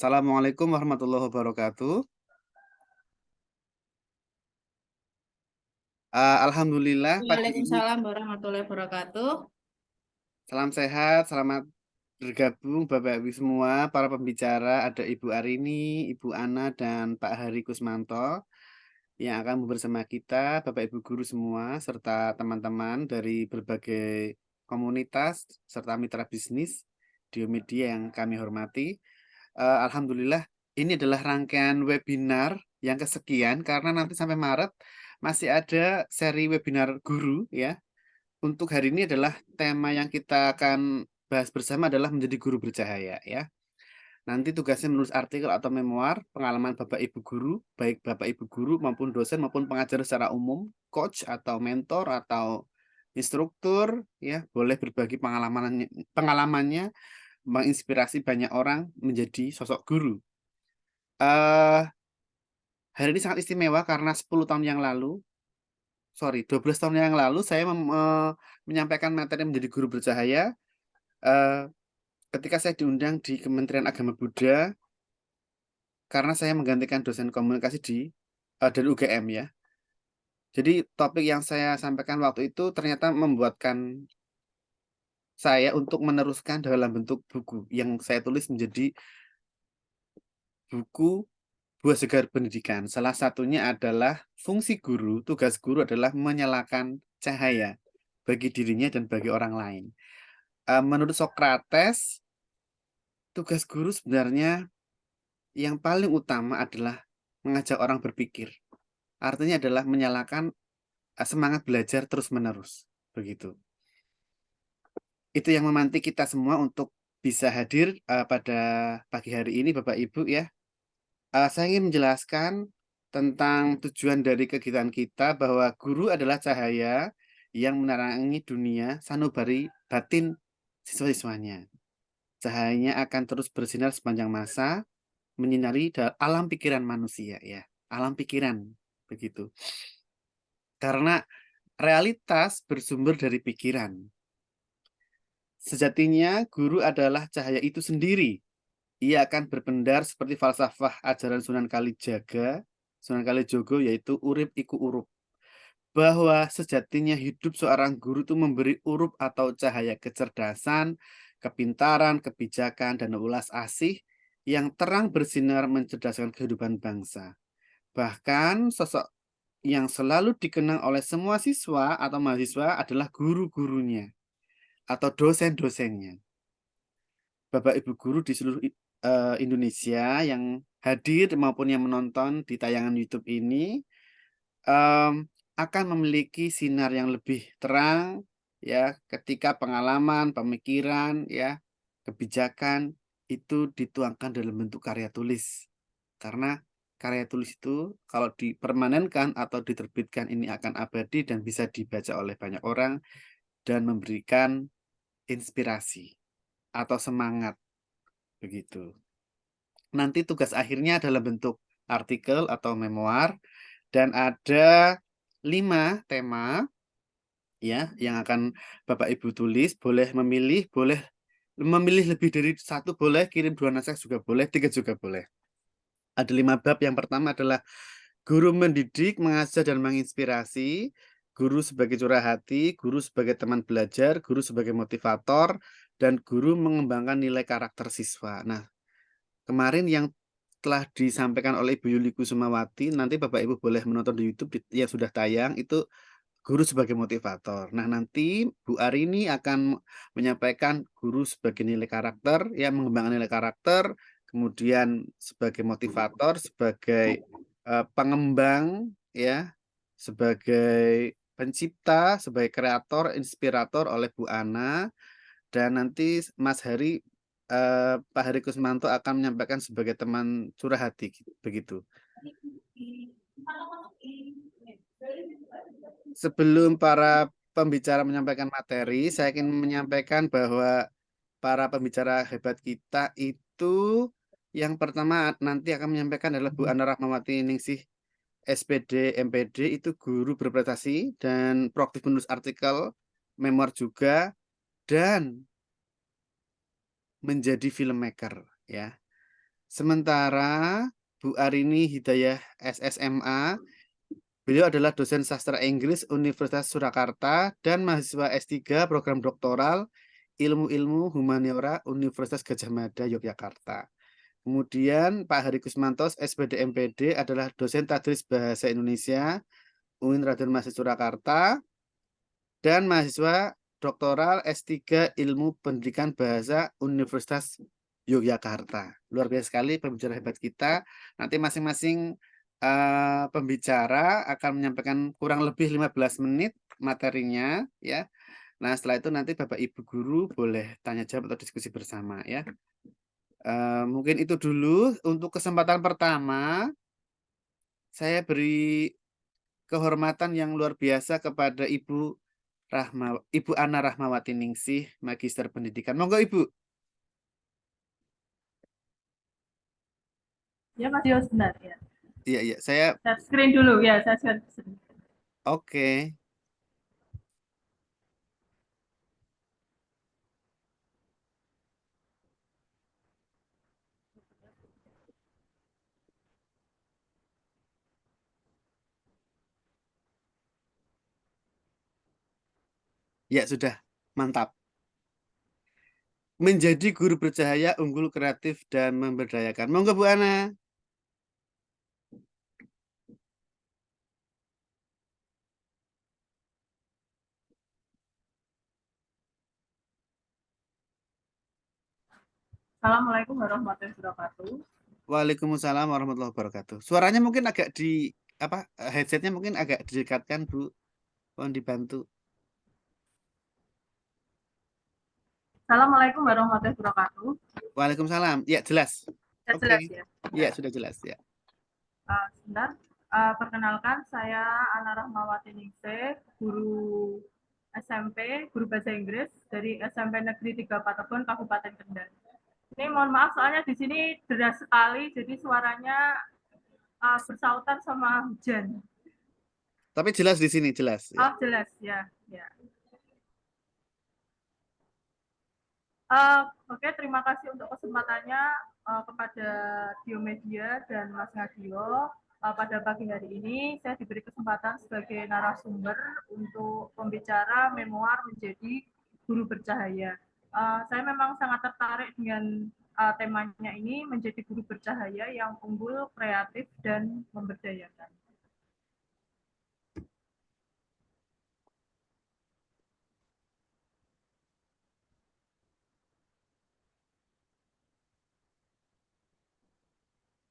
Assalamualaikum warahmatullahi wabarakatuh. Alhamdulillah pagi ini Waalaikumsalam warahmatullahi wabarakatuh. salam sehat, selamat bergabung Bapak Ibu semua, para pembicara, ada Ibu Arini, Ibu Ana, dan Pak Hari Kusmanto yang akan bersama kita, Bapak Ibu guru semua, serta teman-teman dari berbagai komunitas, serta mitra bisnis, Diomedia yang kami hormati. Alhamdulillah, ini adalah rangkaian webinar yang kesekian, karena nanti sampai Maret masih ada seri webinar guru ya. Untuk hari ini adalah tema yang kita akan bahas bersama adalah menjadi guru bercahaya ya. Nanti tugasnya menulis artikel atau memoir pengalaman Bapak Ibu guru, baik Bapak Ibu guru maupun dosen maupun pengajar secara umum, coach atau mentor atau instruktur ya, boleh berbagi pengalamannya menginspirasi banyak orang menjadi sosok guru. Eh Hari ini sangat istimewa karena 10 tahun yang lalu, 12 tahun yang lalu saya menyampaikan materi menjadi guru bercahaya eh, ketika saya diundang di Kementerian Agama Buddha karena saya menggantikan dosen komunikasi dari UGM ya. Jadi topik yang saya sampaikan waktu itu ternyata membuatkan saya untuk meneruskan dalam bentuk buku yang saya tulis menjadi buku Buah Segar Pendidikan. Salah satunya adalah fungsi guru, tugas guru adalah menyalakan cahaya bagi dirinya dan bagi orang lain. Menurut Socrates, tugas guru sebenarnya yang paling utama adalah mengajak orang berpikir. Artinya adalah menyalakan semangat belajar terus-menerus. Begitu. Itu yang memantik kita semua untuk bisa hadir pada pagi hari ini, Bapak Ibu ya. Saya ingin menjelaskan tentang tujuan dari kegiatan kita bahwa guru adalah cahaya yang menerangi dunia sanubari batin siswa-siswanya. Cahayanya akan terus bersinar sepanjang masa, menyinari alam pikiran manusia ya, alam pikiran begitu. Karena realitas bersumber dari pikiran. Sejatinya guru adalah cahaya itu sendiri. Ia akan berpendar seperti falsafah ajaran Sunan Kalijogo yaitu urip iku urup. Bahwa sejatinya hidup seorang guru itu memberi urup atau cahaya kecerdasan, kepintaran, kebijakan, dan ulas asih yang terang bersinar mencerdaskan kehidupan bangsa. Bahkan sosok yang selalu dikenang oleh semua siswa atau mahasiswa adalah guru-gurunya atau dosen-dosennya. Bapak Ibu guru di seluruh Indonesia yang hadir maupun yang menonton di tayangan YouTube ini em, akan memiliki sinar yang lebih terang ya ketika pengalaman, pemikiran ya, kebijakan itu dituangkan dalam bentuk karya tulis. Karena karya tulis itu kalau dipermanenkan atau diterbitkan ini akan abadi dan bisa dibaca oleh banyak orang dan memberikan inspirasi atau semangat begitu. Nanti tugas akhirnya dalam bentuk artikel atau memoir dan ada 5 tema ya yang akan Bapak Ibu tulis, boleh memilih lebih dari satu boleh, kirim 2 naskah juga boleh, 3 juga boleh. Ada 5 bab, yang pertama adalah guru mendidik, mengajar, dan menginspirasi, guru sebagai curah hati, guru sebagai teman belajar, guru sebagai motivator, dan guru mengembangkan nilai karakter siswa. Nah, kemarin yang telah disampaikan oleh Ibu Yuli Kusumawati, nanti Bapak Ibu boleh menonton di YouTube yang sudah tayang, itu guru sebagai motivator. Nah, nanti Bu Arini akan menyampaikan guru sebagai nilai karakter, ya mengembangkan nilai karakter, kemudian sebagai motivator, sebagai pengembang, ya, sebagai pencipta, sebagai kreator, inspirator oleh Bu Ana, dan nanti Mas Hari, Pak Hari Kusmanto akan menyampaikan sebagai teman curah hati, begitu. Sebelum para pembicara menyampaikan materi, saya ingin menyampaikan bahwa para pembicara hebat kita itu yang pertama nanti akan menyampaikan adalah Bu Ana Rahmawati Ningsih, SPD, MPD, itu guru berprestasi dan proaktif menulis artikel, memoir juga, dan menjadi filmmaker ya. Sementara Bu Arini Hidayah SSMA, beliau adalah dosen sastra Inggris Universitas Surakarta dan mahasiswa S3 program doktoral Ilmu-Ilmu Humaniora Universitas Gadjah Mada Yogyakarta. Kemudian Pak Hari Kusmantos SPD MPD adalah dosen tadris Bahasa Indonesia UIN Raden Masih Surakarta dan mahasiswa doktoral S3 Ilmu Pendidikan Bahasa Universitas Yogyakarta. Luar biasa sekali pembicara hebat kita. Nanti masing-masing pembicara akan menyampaikan kurang lebih 15 menit materinya ya. Nah, setelah itu nanti Bapak Ibu guru boleh tanya jawab atau diskusi bersama ya. Mungkin itu dulu untuk kesempatan pertama. Saya beri kehormatan yang luar biasa kepada Ibu Ana Rahmawati Ningsih, Magister Pendidikan. Monggo Ibu. Ya, Mas Yos, sebentar ya. Iya, iya, saya Saya screen dulu ya, saya screen. oke. Ya, sudah. Mantap. Menjadi guru bercahaya, unggul, kreatif, dan memberdayakan. Monggo Bu Ana. Assalamualaikum warahmatullahi wabarakatuh. Waalaikumsalam warahmatullahi wabarakatuh. Suaranya mungkin agak headsetnya mungkin agak didekatkan Bu. Mohon dibantu. Assalamualaikum warahmatullahi wabarakatuh. Waalaikumsalam. Ya, jelas. Sudah Oke. jelas ya? Ya, sudah jelas ya. Sebentar. Perkenalkan, saya Ana Rahmawati Ningsih, guru SMP, guru bahasa Inggris dari SMP Negeri 3 Patebuan, Kabupaten Kendal. Ini mohon maaf soalnya di sini deras sekali, jadi suaranya bersautan sama hujan. Tapi jelas di sini, jelas ya. Oh, jelas ya. Ya. Oke, terima kasih untuk kesempatannya kepada Diomedia dan Mas Ngadio. Pada pagi hari ini saya diberi kesempatan sebagai narasumber untuk pembicara memoir menjadi guru bercahaya. Saya memang sangat tertarik dengan temanya ini, menjadi guru bercahaya yang unggul, kreatif, dan memberdayakan.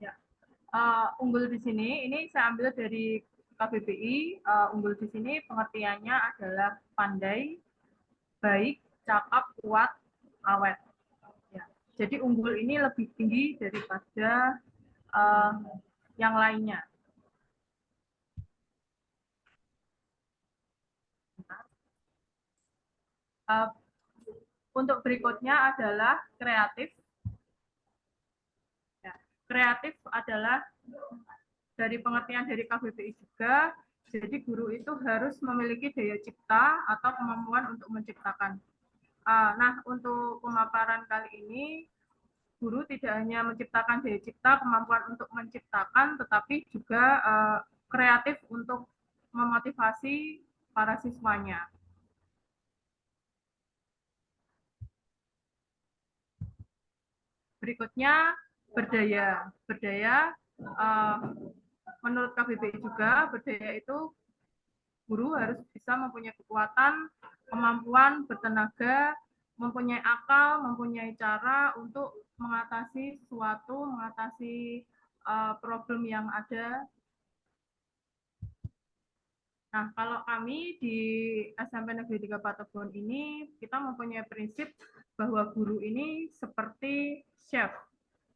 Ya. Unggul di sini, ini saya ambil dari KBBI. Unggul di sini pengertiannya adalah pandai, baik, cakap, kuat, awet. Ya. Jadi unggul ini lebih tinggi daripada yang lainnya. Untuk berikutnya adalah kreatif. Ya. Kreatif adalah dari pengertian dari KBBI juga, jadi guru itu harus memiliki daya cipta atau kemampuan untuk menciptakan. Nah, untuk pemaparan kali ini, guru tidak hanya menciptakan daya cipta, kemampuan untuk menciptakan, tetapi juga kreatif untuk memotivasi para siswanya. Berikutnya, berdaya. Berdaya, menurut KBBI juga, berdaya itu guru harus bisa mempunyai kekuatan, kemampuan, bertenaga, mempunyai akal, mempunyai cara untuk mengatasi sesuatu, mengatasi problem yang ada. Nah, kalau kami di SMP Negeri 3 Patebuan ini, kita mempunyai prinsip bahwa guru ini seperti chef,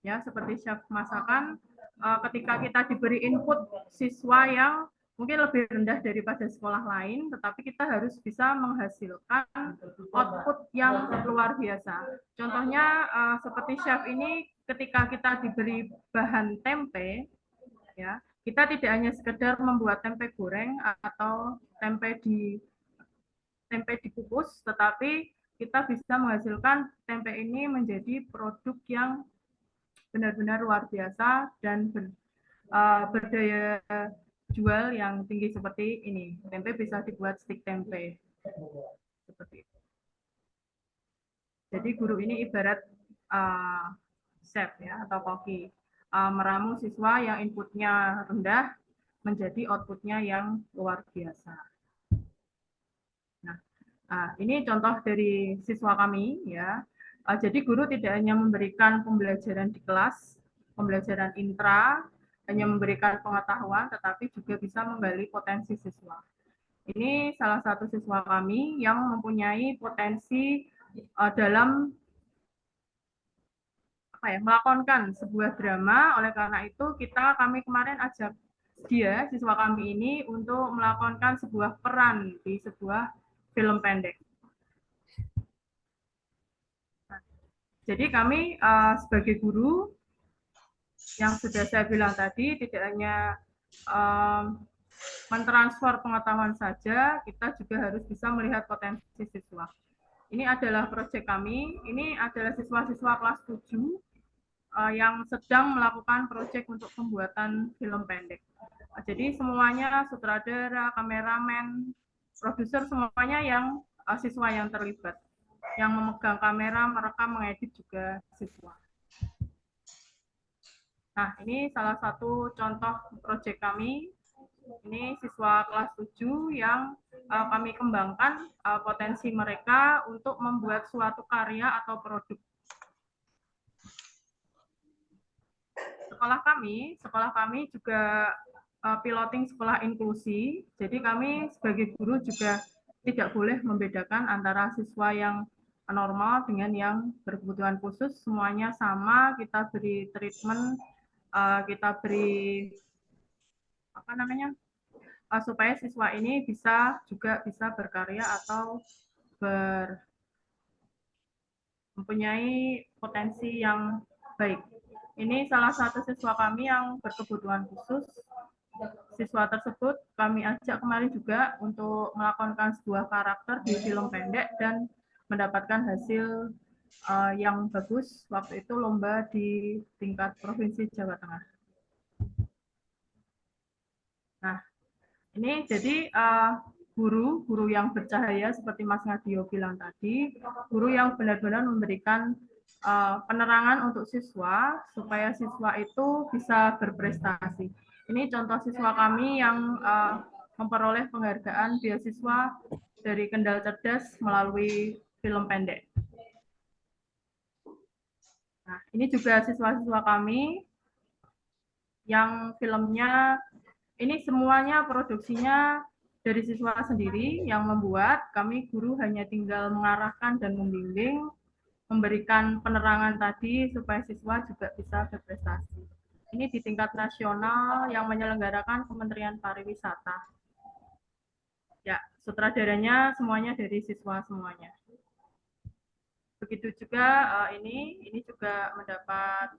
ya, seperti chef masakan. Ketika kita diberi input siswa yang mungkin lebih rendah daripada sekolah lain, tetapi kita harus bisa menghasilkan output yang luar biasa. Contohnya seperti chef ini, ketika kita diberi bahan tempe, ya, kita tidak hanya sekedar membuat tempe goreng atau tempe dikukus, tetapi kita bisa menghasilkan tempe ini menjadi produk yang benar-benar luar biasa dan berdaya jual yang tinggi seperti ini. Tempe bisa dibuat stik tempe seperti itu. Jadi guru ini ibarat chef ya atau koki, meramu siswa yang inputnya rendah menjadi outputnya yang luar biasa. Nah, ini contoh dari siswa kami ya. Jadi guru tidak hanya memberikan pembelajaran di kelas, pembelajaran intra, hanya memberikan pengetahuan, tetapi juga bisa menggali potensi siswa. Ini salah satu siswa kami yang mempunyai potensi dalam melakonkan sebuah drama. Oleh karena itu kami kemarin ajak dia, siswa kami ini, untuk melakonkan sebuah peran di sebuah film pendek. Jadi kami sebagai guru yang sudah saya bilang tadi, tidak hanya mentransfer pengetahuan saja, kita juga harus bisa melihat potensi siswa. Ini adalah proyek kami, ini adalah siswa-siswa kelas 7 yang sedang melakukan proyek untuk pembuatan film pendek. Jadi semuanya sutradara, kameramen, produser, semuanya yang siswa yang terlibat. Yang memegang kamera, merekam, mengedit juga siswa. Nah, ini salah satu contoh proyek kami. Ini siswa kelas 7 yang kami kembangkan potensi mereka untuk membuat suatu karya atau produk. Sekolah kami juga piloting sekolah inklusi. Jadi kami sebagai guru juga tidak boleh membedakan antara siswa yang normal dengan yang berkebutuhan khusus. Semuanya sama, kita beri treatment, kita beri supaya siswa ini juga bisa berkarya atau mempunyai potensi yang baik. Ini salah satu siswa kami yang berkebutuhan khusus. Siswa tersebut kami ajak kemarin juga untuk melakukan sebuah karakter di film pendek dan mendapatkan hasil yang bagus. Waktu itu lomba di tingkat Provinsi Jawa Tengah. Nah, ini jadi guru yang bercahaya seperti Mas Ngadio bilang tadi, guru yang benar-benar memberikan penerangan untuk siswa supaya siswa itu bisa berprestasi. Ini contoh siswa kami yang memperoleh penghargaan beasiswa dari Kendal Cerdas melalui film pendek. Nah, ini juga siswa-siswa kami yang filmnya ini semuanya produksinya dari siswa sendiri yang membuat. Kami guru hanya tinggal mengarahkan dan membimbing, memberikan penerangan tadi supaya siswa juga bisa berprestasi. Ini di tingkat nasional yang menyelenggarakan Kementerian Pariwisata. Ya, sutradaranya semuanya dari siswa semuanya. Begitu juga ini juga mendapat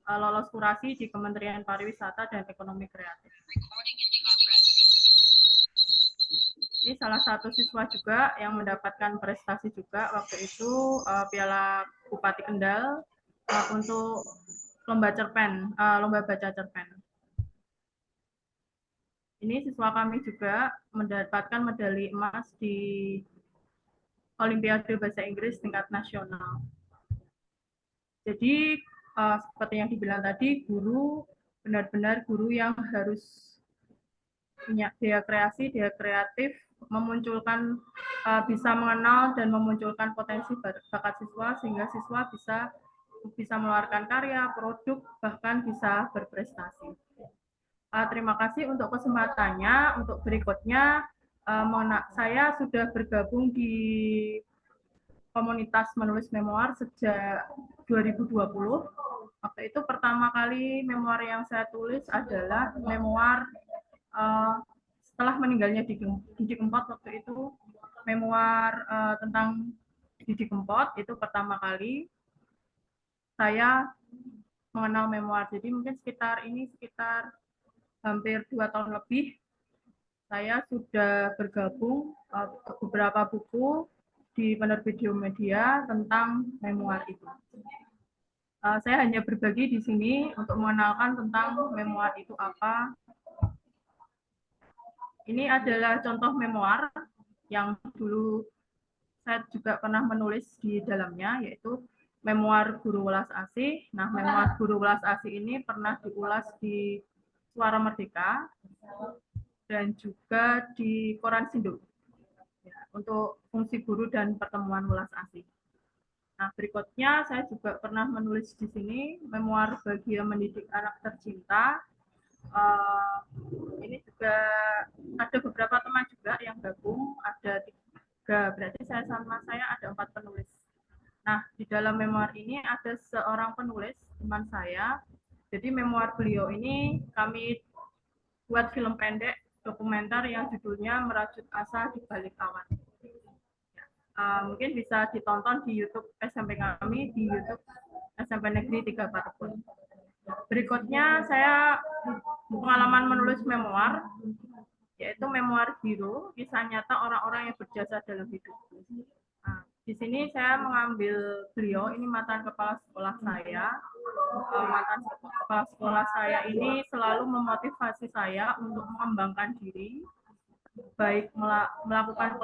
lolos kurasi di Kementerian Pariwisata dan Ekonomi Kreatif. Ini salah satu siswa juga yang mendapatkan prestasi juga waktu itu Piala Bupati Kendal untuk lomba cerpen, lomba baca cerpen. Ini siswa kami juga mendapatkan medali emas di Olimpiade Bahasa Inggris tingkat nasional. Jadi seperti yang dibilang tadi, guru benar-benar guru yang harus punya daya kreasi, daya kreatif, memunculkan bisa mengenal dan memunculkan potensi bakat siswa sehingga siswa bisa mengeluarkan karya, produk, bahkan bisa berprestasi. Terima kasih untuk kesempatannya. Untuk berikutnya, saya sudah bergabung di komunitas menulis memoir sejak 2020. Waktu itu pertama kali memoir yang saya tulis adalah memoir setelah meninggalnya Didi Kempot. Waktu itu memoir tentang Didi Kempot itu pertama kali saya mengenal memoir. Jadi mungkin sekitar hampir 2 tahun lebih saya sudah bergabung beberapa buku di penerbit Media tentang memoir itu. Saya hanya berbagi di sini untuk mengenalkan tentang memoir itu apa. Ini adalah contoh memoir yang dulu saya juga pernah menulis di dalamnya, yaitu memoir Guru Welas Asih. Nah, memoir Guru Welas Asih ini pernah diulas di Suara Merdeka dan juga di Koran Sindu, ya, untuk fungsi guru dan pertemuan Welas Asih. Nah, berikutnya saya juga pernah menulis di sini memoir Bahagia Mendidik Anak Tercinta. Uh, ini juga ada beberapa teman juga yang gabung, ada 3, berarti saya ada 4 penulis. Nah, di dalam memoir ini ada seorang penulis, teman saya. Jadi memoir beliau ini kami buat film pendek dokumenter yang judulnya Merajut Asa di Balik Awan. Mungkin bisa ditonton di YouTube SMP kami, di YouTube SMP Negeri 3 Patekun. Berikutnya saya pengalaman menulis memoir, yaitu memoir Hero, kisah nyata orang-orang yang berjasa dalam hidup. Nah, di sini saya mengambil beliau, ini mantan kepala sekolah saya. Mantan kepala sekolah saya ini selalu memotivasi saya untuk mengembangkan diri, baik melakukan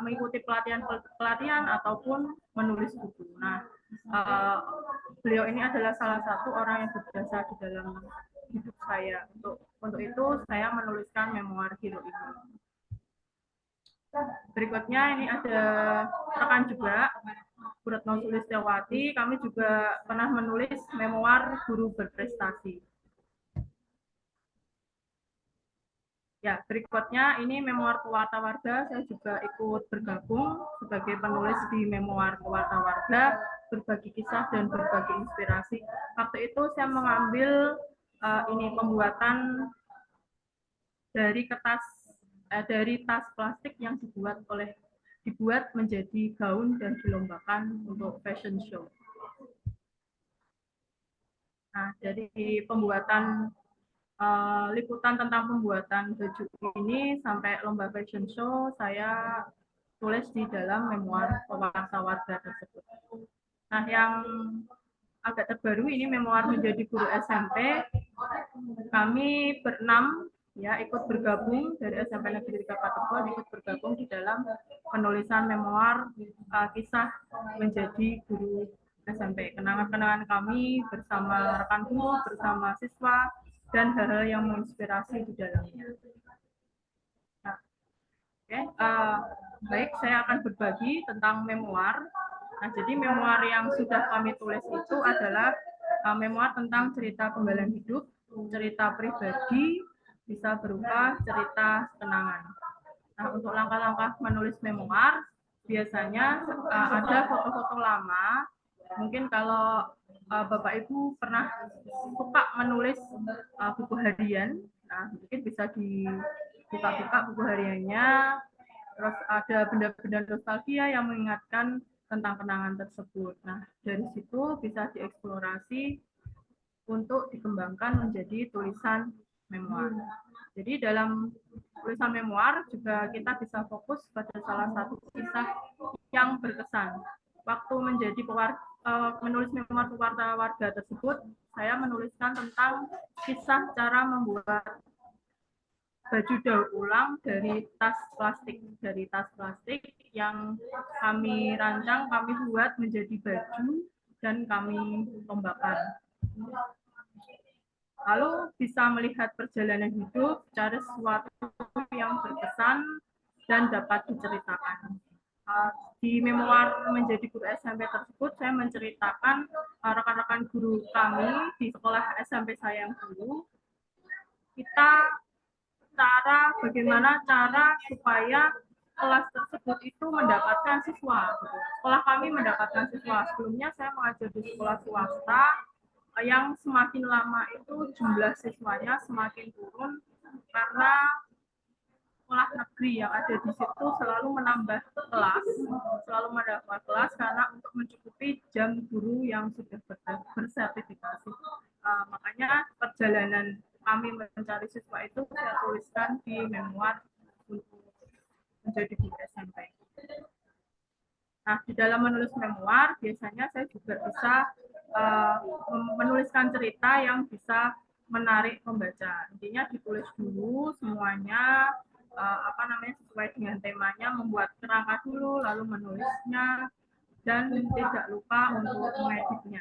mengikuti pelatihan ataupun menulis buku. Nah, beliau ini adalah salah satu orang yang berjasa di dalam hidup saya. Untuk itu saya menuliskan memoir Hero ini. Berikutnya ini ada rekan juga, Bu Retno Sulistiawati. Kami juga pernah menulis memoir Guru Berprestasi. Ya, berikutnya ini memoir Pewarta Warga. Saya juga ikut bergabung sebagai penulis di memoir Pewarta Warga, berbagi kisah dan berbagi inspirasi. Waktu itu saya mengambil ini pembuatan dari tas plastik yang dibuat menjadi gaun dan dilombakan untuk fashion show. Nah, dari pembuatan liputan tentang pembuatan baju ini sampai lomba fashion show saya tulis di dalam memoir Pewarta Warga tersebut. Nah, yang agak terbaru ini memoir menjadi guru SMP. Kami berenam ya ikut bergabung dari SMP Negeri 3 Patekon, ikut bergabung di dalam penulisan memoir kisah menjadi guru SMP. Kenangan-kenangan kami bersama rekan guru, bersama siswa, dan hal-hal yang menginspirasi di dalamnya. Nah, baik, saya akan berbagi tentang memoir. Nah, jadi memoir yang sudah kami tulis itu adalah memoir tentang cerita penggalan hidup, cerita pribadi, bisa berupa cerita kenangan. Nah, untuk langkah-langkah menulis memoir, biasanya ada foto-foto lama. Mungkin kalau Bapak Ibu pernah suka menulis buku harian, nah mungkin bisa dibuka-buka buku hariannya. Terus ada benda-benda nostalgia yang mengingatkan tentang kenangan tersebut. Nah, dari situ bisa dieksplorasi untuk dikembangkan menjadi tulisan memoir. Jadi dalam tulisan memoir juga kita bisa fokus pada salah satu kisah yang berkesan. Waktu menjadi menulis memoir Pewarta Warga tersebut, saya menuliskan tentang kisah cara membuat baju daur ulang dari tas plastik yang kami rancang, kami buat menjadi baju dan kami lombakan. Lalu bisa melihat perjalanan hidup, cari sesuatu yang berkesan dan dapat diceritakan. Di memoir menjadi guru SMP tersebut, saya menceritakan rekan-rekan guru kami di sekolah SMP saya yang dulu. Bagaimana cara supaya kelas tersebut itu mendapatkan siswa. Sekolah kami mendapatkan siswa. Sebelumnya saya mengajar di sekolah swasta, yang semakin lama itu jumlah siswanya semakin turun karena sekolah negeri yang ada di situ selalu menambah kelas karena untuk mencukupi jam guru yang sudah bersertifikasi. Makanya perjalanan kami mencari siswa itu saya tuliskan di memoir untuk menjadi guru SMP. Nah, di dalam menulis memoir biasanya saya juga bisa menuliskan cerita yang bisa menarik pembaca. Intinya ditulis dulu semuanya sesuai dengan temanya, membuat kerangka dulu, lalu menulisnya, dan tidak lupa untuk mengeditnya.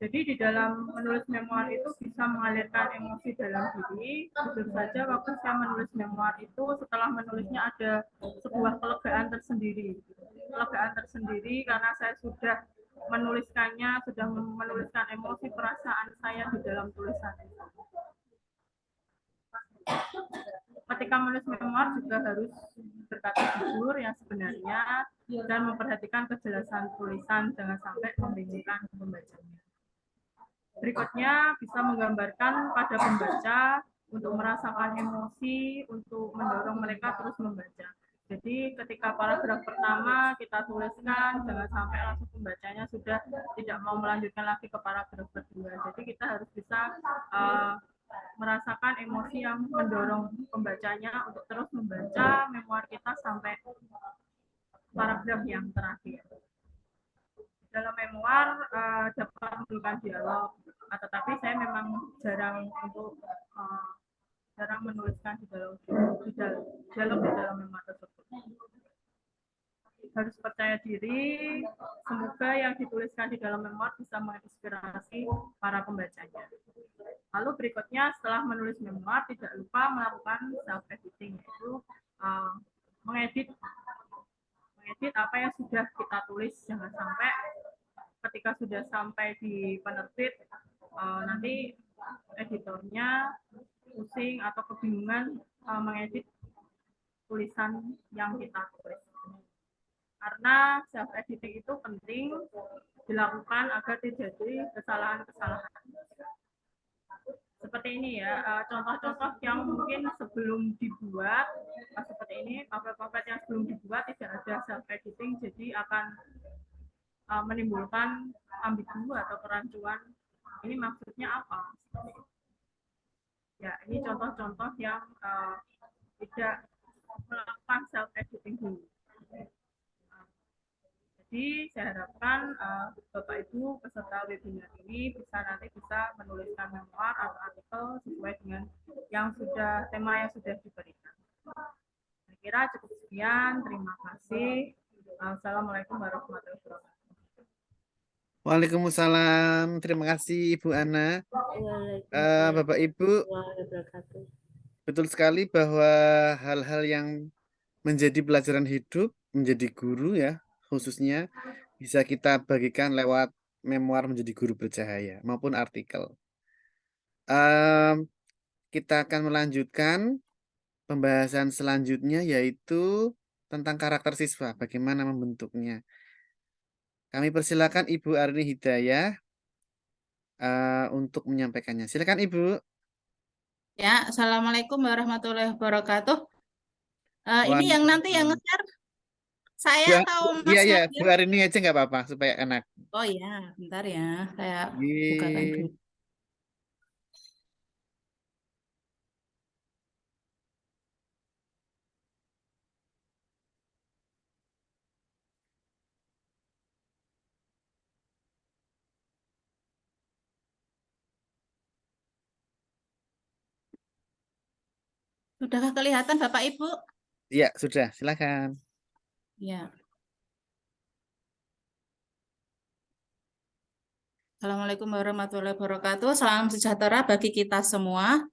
Jadi di dalam menulis memoir itu bisa mengalirkan emosi dalam diri. Jujur saja waktu saya menulis memoir itu, setelah menulisnya ada sebuah kelegaan tersendiri. Kelegaan tersendiri karena saya sudah menuliskannya, sudah menuliskan emosi perasaan saya di dalam tulisan itu. Ketika menulis memoir juga harus berkata jujur yang sebenarnya dan memperhatikan kejelasan tulisan, jangan sampai membingungkan pembacanya. Berikutnya bisa menggambarkan pada pembaca untuk merasakan emosi, untuk mendorong mereka terus membaca. Jadi ketika paragraf pertama kita tuliskan, jangan sampai langsung pembacanya sudah tidak mau melanjutkan lagi ke paragraf kedua. Jadi kita harus bisa merasakan emosi yang mendorong pembacanya untuk terus membaca memoir kita sampai paragraf yang terakhir. Dalam memoir dapat menimbulkan dialog, tetapi saya memang jarang menuliskan dialog di dalam memoir tersebut. Harus percaya diri, semoga yang dituliskan di dalam memoir bisa menginspirasi para pembacanya. Lalu berikutnya setelah menulis memoir tidak lupa melakukan self editing, yaitu mengedit apa yang sudah kita tulis. Jangan sampai ketika sudah sampai di penerbit nanti editornya pusing atau kebingungan mengedit tulisan yang kita tulis. Karena self editing itu penting dilakukan agar tidak terjadi kesalahan-kesalahan. Seperti ini ya, contoh-contoh yang mungkin sebelum dibuat seperti ini, pamflet-pamflet yang sebelum dibuat tidak ada self editing, jadi akan menimbulkan ambigu atau kerancuan. Ini maksudnya apa? Ya, ini contoh-contoh yang tidak melakukan self editing dulu. Jadi saya harapkan Bapak Ibu peserta webinar ini nanti bisa menuliskan memoir atau artikel sesuai dengan tema yang sudah diberikan. Saya kira cukup sekian. Terima kasih. Assalamualaikum warahmatullahi wabarakatuh. Waalaikumsalam. Terima kasih Ibu Ana. Bapak Ibu, betul sekali bahwa hal-hal yang menjadi pelajaran hidup, menjadi guru ya, khususnya bisa kita bagikan lewat memoir menjadi guru bercahaya maupun artikel. Kita akan melanjutkan pembahasan selanjutnya, yaitu tentang karakter siswa, bagaimana membentuknya. Kami persilakan Ibu Arini Hidayah untuk menyampaikannya. Silakan Ibu. Ya, Assalamualaikum warahmatullahi wabarakatuh. Ini yang nanti yang nge-share saya atau Mas Iya, Nadir? Bu Arini aja nggak apa-apa supaya enak. Oh iya, bentar ya, saya bukakan dulu. Sudahkah kelihatan Bapak Ibu? Iya, sudah. Silakan. Ya. Assalamualaikum warahmatullahi wabarakatuh. Salam sejahtera bagi kita semua.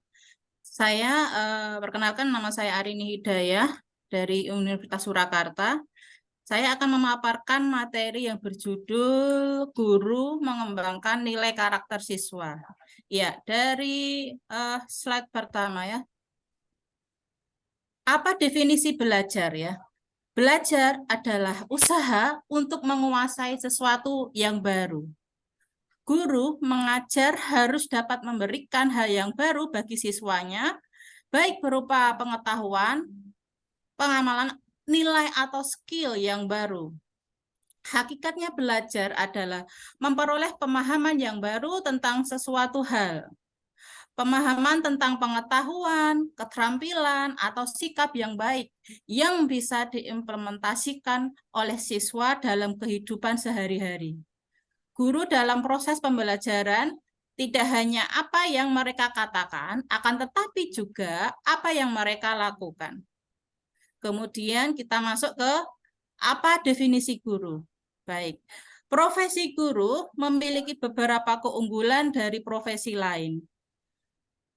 Saya perkenalkan, nama saya Arini Hidayah dari Universitas Surakarta. Saya akan memaparkan materi yang berjudul Guru Mengembangkan Nilai Karakter Siswa. Ya, dari slide pertama ya. Apa definisi belajar ya? Belajar adalah usaha untuk menguasai sesuatu yang baru. Guru mengajar harus dapat memberikan hal yang baru bagi siswanya, baik berupa pengetahuan, pengamalan, nilai atau skill yang baru. Hakikatnya belajar adalah memperoleh pemahaman yang baru tentang sesuatu hal. Pemahaman tentang pengetahuan, keterampilan, atau sikap yang baik yang bisa diimplementasikan oleh siswa dalam kehidupan sehari-hari. Guru dalam proses pembelajaran tidak hanya apa yang mereka katakan, akan tetapi juga apa yang mereka lakukan. Kemudian kita masuk ke apa definisi guru. Baik, profesi guru memiliki beberapa keunggulan dari profesi lain.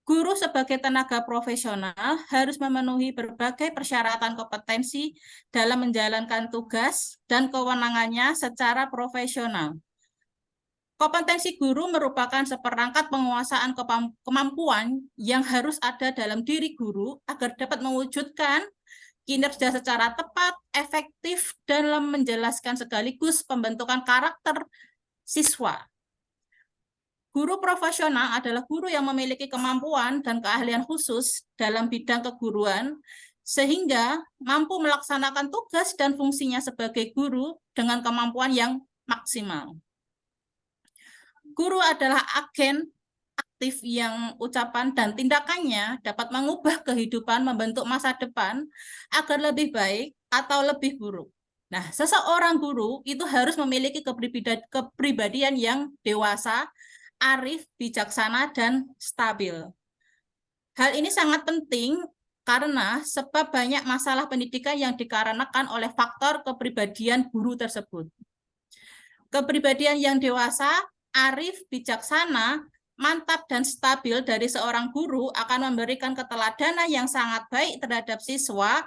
Guru sebagai tenaga profesional harus memenuhi berbagai persyaratan kompetensi dalam menjalankan tugas dan kewenangannya secara profesional. Kompetensi guru merupakan seperangkat penguasaan kemampuan yang harus ada dalam diri guru agar dapat mewujudkan kinerja secara tepat, efektif, dalam menjelaskan sekaligus pembentukan karakter siswa. Guru profesional adalah guru yang memiliki kemampuan dan keahlian khusus dalam bidang keguruan, sehingga mampu melaksanakan tugas dan fungsinya sebagai guru dengan kemampuan yang maksimal. Guru adalah agen aktif yang ucapan dan tindakannya dapat mengubah kehidupan, membentuk masa depan agar lebih baik atau lebih buruk. Nah, seseorang guru itu harus memiliki kepribadian yang dewasa, arif, bijaksana, dan stabil. Hal ini sangat penting karena sebab banyak masalah pendidikan yang dikarenakan oleh faktor kepribadian guru tersebut. Kepribadian yang dewasa, arif, bijaksana, mantap, dan stabil dari seorang guru akan memberikan keteladanan yang sangat baik terhadap siswa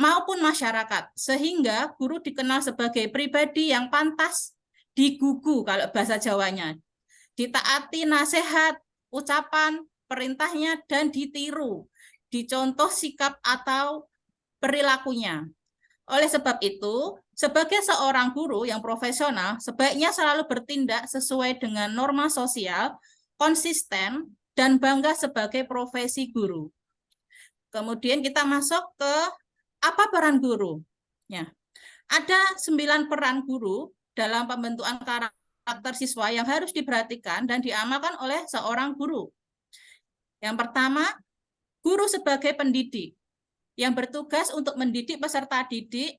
maupun masyarakat, sehingga guru dikenal sebagai pribadi yang pantas digugu kalau bahasa Jawanya, ditaati nasihat, ucapan, perintahnya, dan ditiru, dicontoh sikap atau perilakunya. Oleh sebab itu, sebagai seorang guru yang profesional, sebaiknya selalu bertindak sesuai dengan norma sosial, konsisten, dan bangga sebagai profesi guru. Kemudian kita masuk ke apa peran guru. Ya, ada 9 peran guru dalam pembentukan karakter siswa yang harus diperhatikan dan diamalkan oleh seorang guru. Yang pertama, guru sebagai pendidik, yang bertugas untuk mendidik peserta didik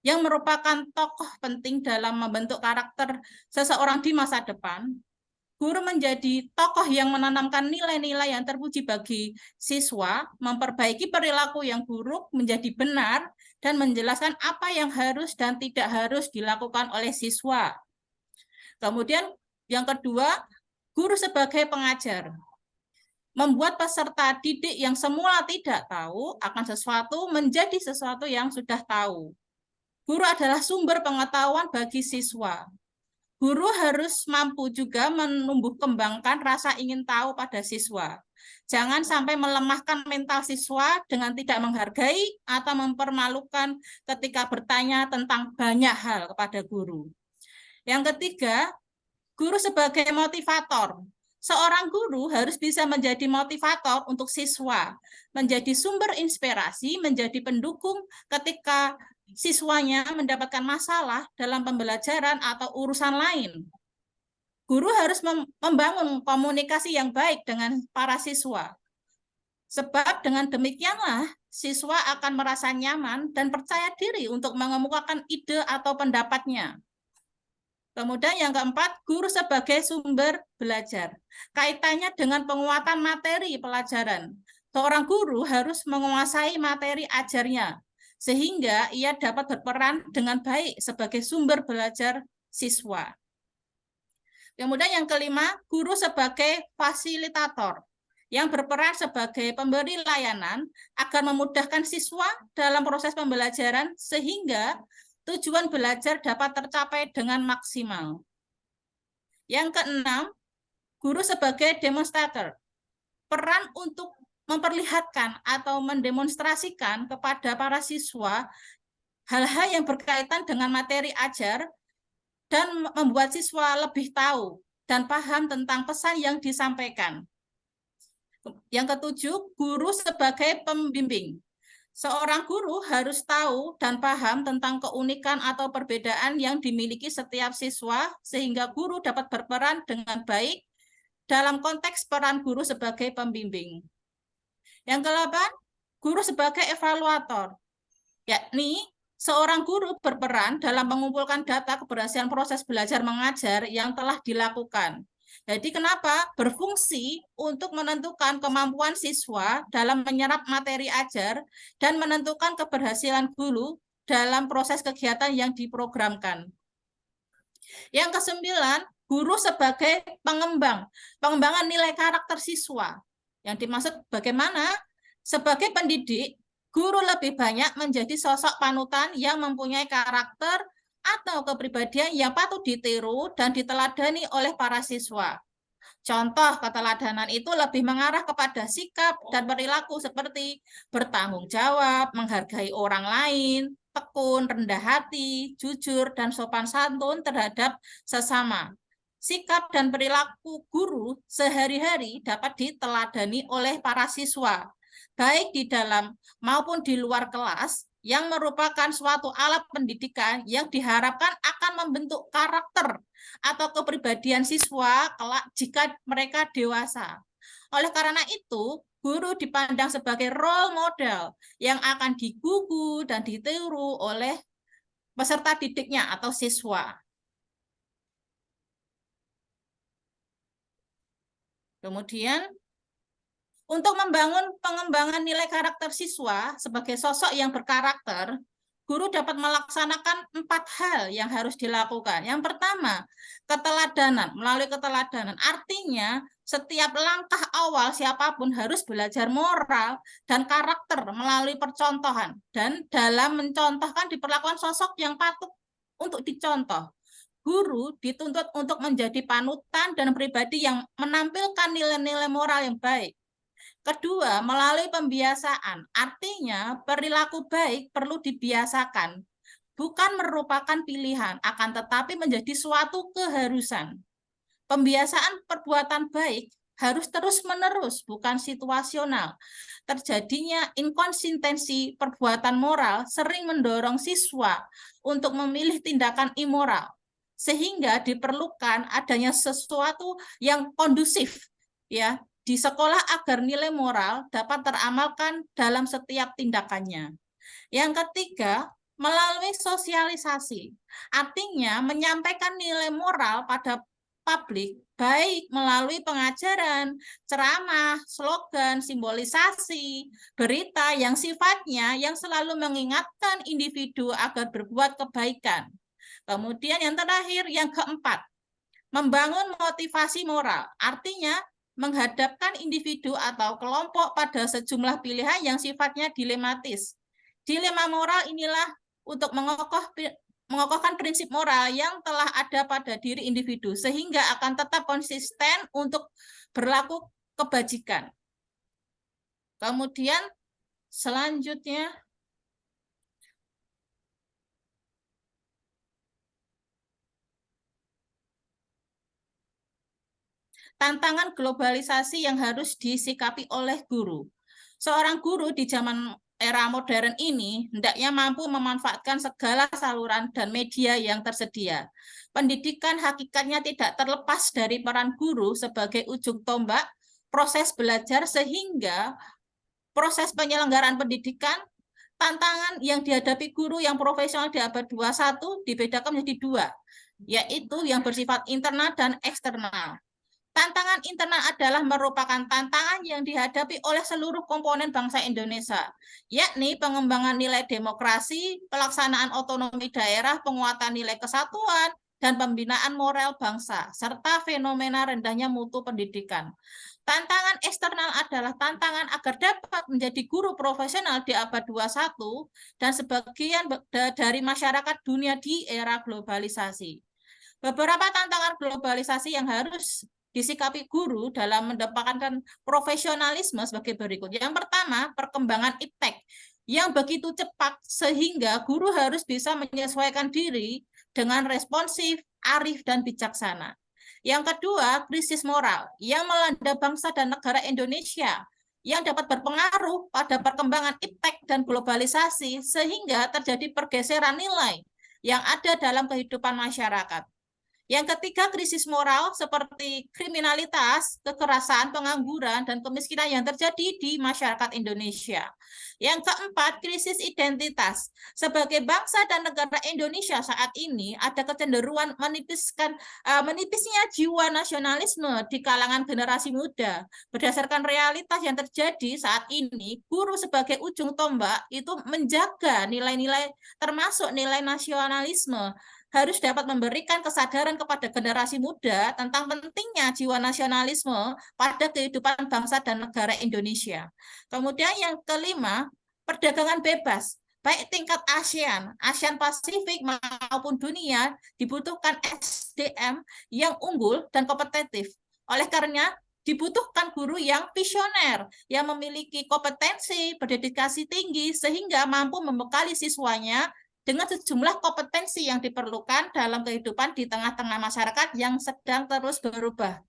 yang merupakan tokoh penting dalam membentuk karakter seseorang di masa depan. Guru menjadi tokoh yang menanamkan nilai-nilai yang terpuji bagi siswa, memperbaiki perilaku yang buruk menjadi benar, dan menjelaskan apa yang harus dan tidak harus dilakukan oleh siswa. Kemudian yang kedua, guru sebagai pengajar, membuat peserta didik yang semula tidak tahu akan sesuatu menjadi sesuatu yang sudah tahu. Guru adalah sumber pengetahuan bagi siswa. Guru harus mampu juga menumbuh kembangkan rasa ingin tahu pada siswa. Jangan sampai melemahkan mental siswa dengan tidak menghargai atau mempermalukan ketika bertanya tentang banyak hal kepada guru. Yang ketiga, guru sebagai motivator. Seorang guru harus bisa menjadi motivator untuk siswa, menjadi sumber inspirasi, menjadi pendukung ketika siswanya mendapatkan masalah dalam pembelajaran atau urusan lain. Guru harus membangun komunikasi yang baik dengan para siswa. Sebab dengan demikianlah siswa akan merasa nyaman dan percaya diri untuk mengemukakan ide atau pendapatnya. Kemudian yang keempat, guru sebagai sumber belajar. Kaitannya dengan penguatan materi pelajaran. Seorang guru harus menguasai materi ajarnya, sehingga ia dapat berperan dengan baik sebagai sumber belajar siswa. Kemudian yang kelima, guru sebagai fasilitator, yang berperan sebagai pemberi layanan agar memudahkan siswa dalam proses pembelajaran, sehingga tujuan belajar dapat tercapai dengan maksimal. Yang keenam, guru sebagai demonstrator, peran untuk memperlihatkan atau mendemonstrasikan kepada para siswa hal-hal yang berkaitan dengan materi ajar dan membuat siswa lebih tahu dan paham tentang pesan yang disampaikan. Yang ketujuh, guru sebagai pembimbing. Seorang guru harus tahu dan paham tentang keunikan atau perbedaan yang dimiliki setiap siswa, sehingga guru dapat berperan dengan baik dalam konteks peran guru sebagai pembimbing. Yang ke-8, guru sebagai evaluator, yakni Seorang guru berperan dalam mengumpulkan data keberhasilan proses belajar mengajar yang telah dilakukan. Jadi kenapa? Berfungsi untuk menentukan kemampuan siswa dalam menyerap materi ajar dan menentukan keberhasilan guru dalam proses kegiatan yang diprogramkan. Yang kesembilan, guru sebagai pengembang, pengembangan nilai karakter siswa. Yang dimaksud bagaimana? Sebagai pendidik, guru lebih banyak menjadi sosok panutan yang mempunyai karakter atau kepribadian yang patut ditiru dan diteladani oleh para siswa. Contoh keteladanan itu lebih mengarah kepada sikap dan perilaku seperti bertanggung jawab, menghargai orang lain, tekun, rendah hati, jujur, dan sopan santun terhadap sesama. Sikap dan perilaku guru sehari-hari dapat diteladani oleh para siswa, baik di dalam maupun di luar kelas, yang merupakan suatu alat pendidikan yang diharapkan akan membentuk karakter atau kepribadian siswa kelak jika mereka dewasa. Oleh karena itu, guru dipandang sebagai role model yang akan digugu dan ditiru oleh peserta didiknya atau siswa. Kemudian, untuk membangun pengembangan nilai karakter siswa sebagai sosok yang berkarakter, guru dapat melaksanakan 4 hal yang harus dilakukan. Yang pertama, keteladanan. Melalui keteladanan, artinya setiap langkah awal siapapun harus belajar moral dan karakter melalui percontohan. Dan dalam mencontohkan diperlakukan sosok yang patut untuk dicontoh. Guru dituntut untuk menjadi panutan dan pribadi yang menampilkan nilai-nilai moral yang baik. Kedua, melalui pembiasaan, artinya perilaku baik perlu dibiasakan, bukan merupakan pilihan, akan tetapi menjadi suatu keharusan. Pembiasaan perbuatan baik harus terus-menerus, bukan situasional. Terjadinya inkonsistensi perbuatan moral sering mendorong siswa untuk memilih tindakan immoral, sehingga diperlukan adanya sesuatu yang kondusif, ya, di sekolah agar nilai moral dapat teramalkan dalam setiap tindakannya. Yang ketiga, melalui sosialisasi. Artinya menyampaikan nilai moral pada publik, baik melalui pengajaran, ceramah, slogan, simbolisasi, berita yang sifatnya yang selalu mengingatkan individu agar berbuat kebaikan. Kemudian yang terakhir, yang keempat, membangun motivasi moral. Artinya menghadapkan individu atau kelompok pada sejumlah pilihan yang sifatnya dilematis. Dilema moral inilah untuk mengokohkan prinsip moral yang telah ada pada diri individu, sehingga akan tetap konsisten untuk berlaku kebajikan. Kemudian selanjutnya, tantangan globalisasi yang harus disikapi oleh guru. Seorang guru di zaman era modern ini hendaknya mampu memanfaatkan segala saluran dan media yang tersedia. Pendidikan hakikatnya tidak terlepas dari peran guru sebagai ujung tombak proses belajar, sehingga proses penyelenggaraan pendidikan, tantangan yang dihadapi guru yang profesional di abad 21 dibedakan menjadi 2, yaitu yang bersifat internal dan eksternal. Tantangan internal adalah merupakan tantangan yang dihadapi oleh seluruh komponen bangsa Indonesia, yakni pengembangan nilai demokrasi, pelaksanaan otonomi daerah, penguatan nilai kesatuan, dan pembinaan moral bangsa, serta fenomena rendahnya mutu pendidikan. Tantangan eksternal adalah tantangan agar dapat menjadi guru profesional di abad 21 dan sebagian dari masyarakat dunia di era globalisasi. Beberapa tantangan globalisasi yang harus disikapi guru dalam mendapatkan profesionalisme sebagai berikut. Yang pertama, perkembangan iptek yang begitu cepat sehingga guru harus bisa menyesuaikan diri dengan responsif, arif, dan bijaksana. Yang kedua, krisis moral yang melanda bangsa dan negara Indonesia yang dapat berpengaruh pada perkembangan iptek dan globalisasi sehingga terjadi pergeseran nilai yang ada dalam kehidupan masyarakat. Yang ketiga, krisis moral seperti kriminalitas, kekerasan, pengangguran, dan kemiskinan yang terjadi di masyarakat Indonesia. Yang keempat, krisis identitas. Sebagai bangsa dan negara Indonesia saat ini ada kecenderungan menipisnya jiwa nasionalisme di kalangan generasi muda. Berdasarkan realitas yang terjadi saat ini, guru sebagai ujung tombak itu menjaga nilai-nilai termasuk nilai nasionalisme, harus dapat memberikan kesadaran kepada generasi muda tentang pentingnya jiwa nasionalisme pada kehidupan bangsa dan negara Indonesia. Kemudian yang kelima, perdagangan bebas. Baik tingkat ASEAN, ASEAN Pasifik maupun dunia dibutuhkan SDM yang unggul dan kompetitif. Oleh karenanya, dibutuhkan guru yang visioner, yang memiliki kompetensi, berdedikasi tinggi, sehingga mampu membekali siswanya dengan sejumlah kompetensi yang diperlukan dalam kehidupan di tengah-tengah masyarakat yang sedang terus berubah.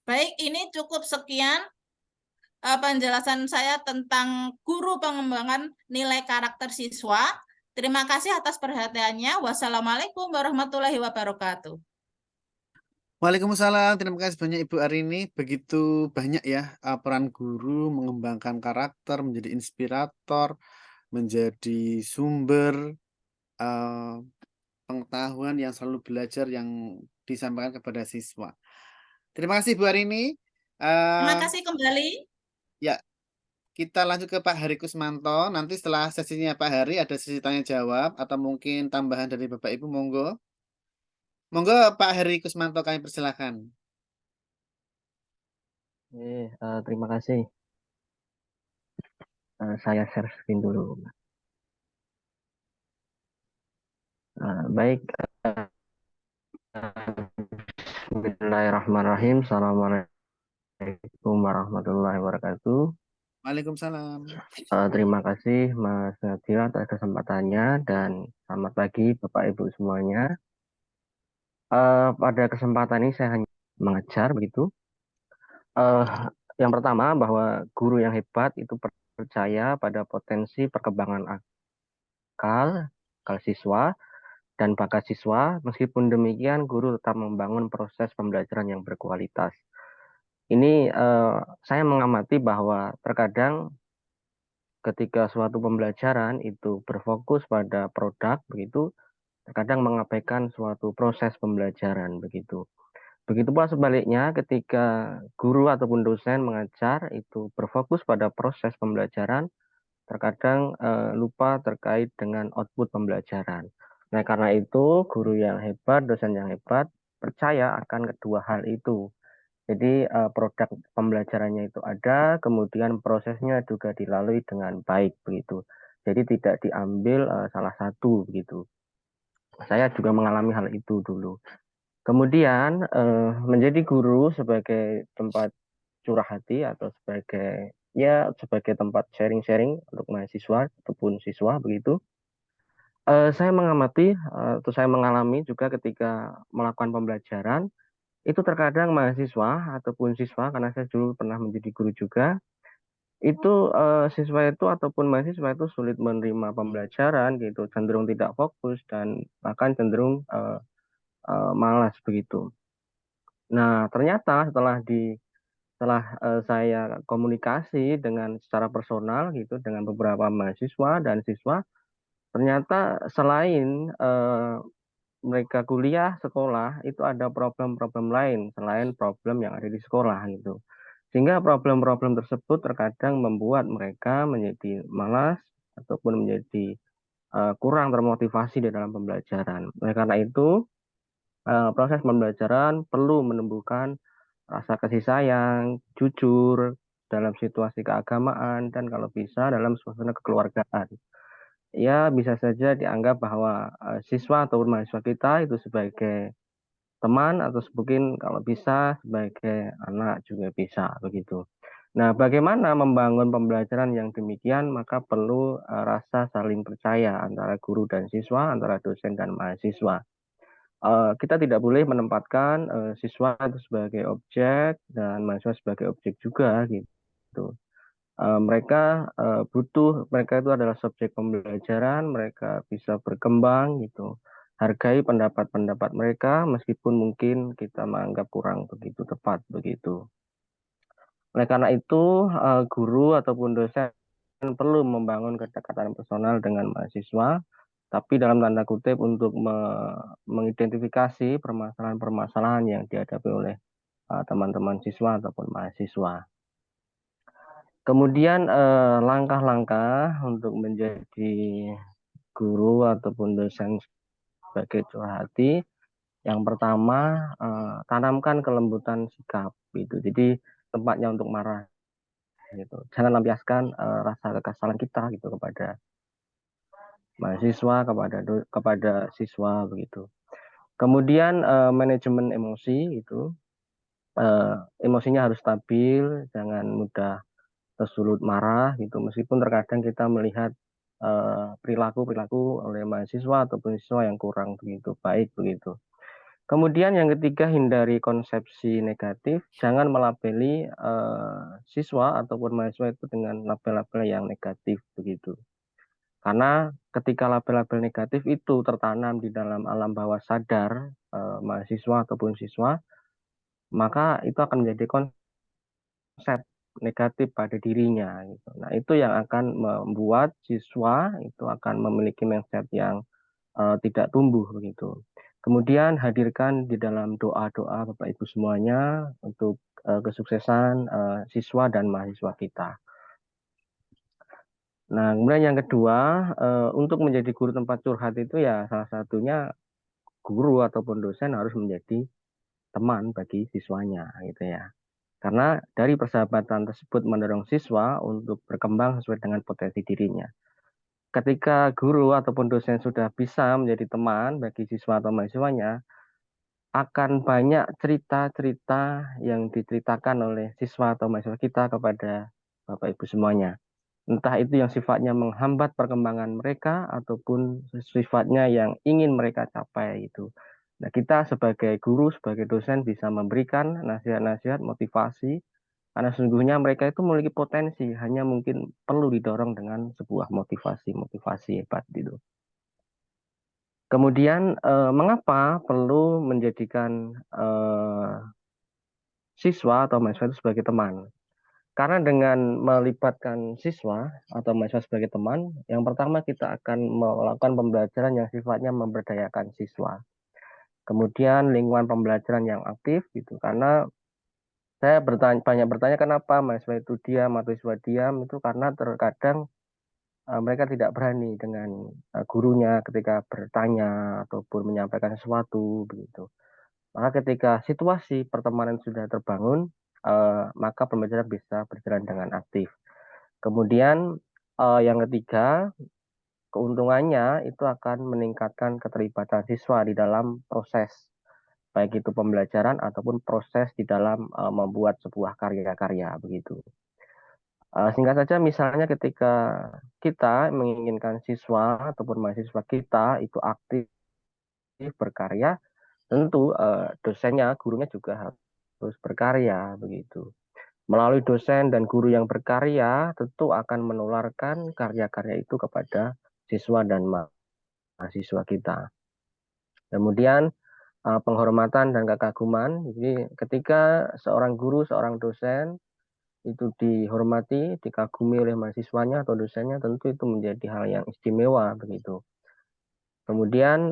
Baik, ini cukup sekian penjelasan saya tentang guru pengembangan nilai karakter siswa. Terima kasih atas perhatiannya. Wassalamualaikum warahmatullahi wabarakatuh. Waalaikumsalam, terima kasih banyak Ibu Arini. Begitu banyak ya peran guru mengembangkan karakter, menjadi inspirator, menjadi sumber pengetahuan yang selalu belajar yang disampaikan kepada siswa. Terima kasih Bu Arini. Terima Eh, kasih kembali. ya, kita lanjut ke Pak Hari Kusmanto. Nanti setelah sesinya Pak Hari ada sesi tanya jawab atau mungkin tambahan dari Bapak Ibu, monggo. Monggo Pak Hari Kusmanto, kami persilakan. Terima kasih. Saya share screen dulu. Baik. Bismillahirrahmanirrahim. Assalamualaikum warahmatullahi wabarakatuh. Waalaikumsalam. Terima kasih Mas Nadira atas kesempatannya dan selamat pagi Bapak Ibu semuanya. Pada kesempatan ini saya hanya mengejar begitu. Yang pertama bahwa guru yang hebat itu percaya pada potensi perkembangan akal siswa dan bakat siswa. Meskipun demikian, guru tetap membangun proses pembelajaran yang berkualitas. Ini saya mengamati bahwa terkadang ketika suatu pembelajaran itu berfokus pada produk begitu, terkadang mengabaikan suatu proses pembelajaran begitu. Begitu pula sebaliknya, ketika guru ataupun dosen mengajar itu berfokus pada proses pembelajaran, terkadang lupa terkait dengan output pembelajaran. Nah, karena itu guru yang hebat, dosen yang hebat percaya akan kedua hal itu. Jadi produk pembelajarannya itu ada, kemudian prosesnya juga dilalui dengan baik begitu. Jadi tidak diambil salah satu begitu. Saya juga mengalami hal itu dulu. Kemudian menjadi guru sebagai tempat curah hati atau sebagai tempat sharing-sharing untuk mahasiswa ataupun siswa begitu. Saya mengamati atau saya mengalami juga ketika melakukan pembelajaran itu terkadang mahasiswa ataupun siswa, karena saya dulu pernah menjadi guru juga, itu siswa itu ataupun mahasiswa itu sulit menerima pembelajaran gitu, cenderung tidak fokus dan bahkan cenderung malas begitu. Nah, ternyata setelah saya komunikasi dengan secara personal gitu dengan beberapa mahasiswa dan siswa, ternyata selain mereka kuliah sekolah itu ada problem-problem lain selain problem yang ada di sekolah gitu. Sehingga problem-problem tersebut terkadang membuat mereka menjadi malas ataupun menjadi kurang termotivasi di dalam pembelajaran. Oleh karena itu, proses pembelajaran perlu menumbuhkan rasa kasih sayang, jujur dalam situasi keagamaan, dan kalau bisa dalam suasana kekeluargaan. Ya, bisa saja dianggap bahwa siswa atau mahasiswa kita itu sebagai teman atau mungkin kalau bisa sebagai anak juga bisa begitu. Nah, bagaimana membangun pembelajaran yang demikian? Maka perlu rasa saling percaya antara guru dan siswa, antara dosen dan mahasiswa. Kita tidak boleh menempatkan siswa itu sebagai objek dan mahasiswa sebagai objek juga gitu. Mereka mereka itu adalah subjek pembelajaran, mereka bisa berkembang gitu. hargai pendapat-pendapat mereka meskipun mungkin kita menganggap kurang begitu tepat begitu. Oleh karena itu, guru ataupun dosen perlu membangun kedekatan personal dengan mahasiswa, tapi dalam tanda kutip untuk mengidentifikasi permasalahan-permasalahan yang dihadapi oleh teman-teman siswa ataupun mahasiswa. Kemudian langkah-langkah untuk menjadi guru ataupun dosen sebagai curhati, yang pertama tanamkan kelembutan sikap gitu. Jadi tempatnya untuk marah gitu. Jangan lampiaskan rasa kekesalan kita gitu kepada mahasiswa, kepada siswa begitu. Kemudian manajemen emosi itu, emosinya harus stabil, jangan mudah tersulut marah gitu. Meskipun terkadang kita melihat perilaku oleh mahasiswa ataupun siswa yang kurang begitu baik begitu. Kemudian yang ketiga, hindari konsepsi negatif, jangan melabeli siswa ataupun mahasiswa itu dengan label-label yang negatif begitu. Karena ketika label-label negatif itu tertanam di dalam alam bawah sadar mahasiswa ataupun siswa, maka itu akan menjadi konsep negatif pada dirinya gitu. Nah, itu yang akan membuat siswa itu akan memiliki mindset yang tidak tumbuh begitu. Kemudian hadirkan di dalam doa-doa Bapak Ibu semuanya untuk kesuksesan siswa dan mahasiswa kita. Nah, kemudian yang kedua, untuk menjadi guru tempat curhat itu ya salah satunya guru ataupun dosen harus menjadi teman bagi siswanya gitu ya. Karena dari persahabatan tersebut mendorong siswa untuk berkembang sesuai dengan potensi dirinya. Ketika guru ataupun dosen sudah bisa menjadi teman bagi siswa atau mahasiswanya, akan banyak cerita-cerita yang diceritakan oleh siswa atau mahasiswa kita kepada Bapak Ibu semuanya. Entah itu yang sifatnya menghambat perkembangan mereka ataupun sifatnya yang ingin mereka capai itu. Nah, kita sebagai guru, sebagai dosen bisa memberikan nasihat-nasihat, motivasi, karena sesungguhnya mereka itu memiliki potensi, hanya mungkin perlu didorong dengan sebuah motivasi hebat gitu. Kemudian mengapa perlu menjadikan siswa atau mahasiswa itu sebagai teman? Karena dengan melibatkan siswa atau mahasiswa sebagai teman, yang pertama kita akan melakukan pembelajaran yang sifatnya memberdayakan siswa. Kemudian lingkungan pembelajaran yang aktif gitu, karena saya banyak bertanya kenapa mahasiswa itu diam atau siswa diam, itu karena terkadang mereka tidak berani dengan gurunya ketika bertanya ataupun menyampaikan sesuatu begitu. Maka ketika situasi pertemanan sudah terbangun, maka pembelajaran bisa berjalan dengan aktif. Kemudian yang ketiga, keuntungannya itu akan meningkatkan keterlibatan siswa di dalam proses, baik itu pembelajaran ataupun proses di dalam membuat sebuah karya-karya begitu. Singkat saja, misalnya ketika kita menginginkan siswa ataupun mahasiswa kita itu aktif berkarya, tentu dosennya, gurunya juga harus berkarya begitu. Melalui dosen dan guru yang berkarya, tentu akan menularkan karya-karya itu kepada siswa dan mahasiswa kita. Kemudian penghormatan dan kekaguman. Jadi ketika seorang guru, seorang dosen itu dihormati, dikagumi oleh mahasiswanya atau dosennya, tentu itu menjadi hal yang istimewa begitu. Kemudian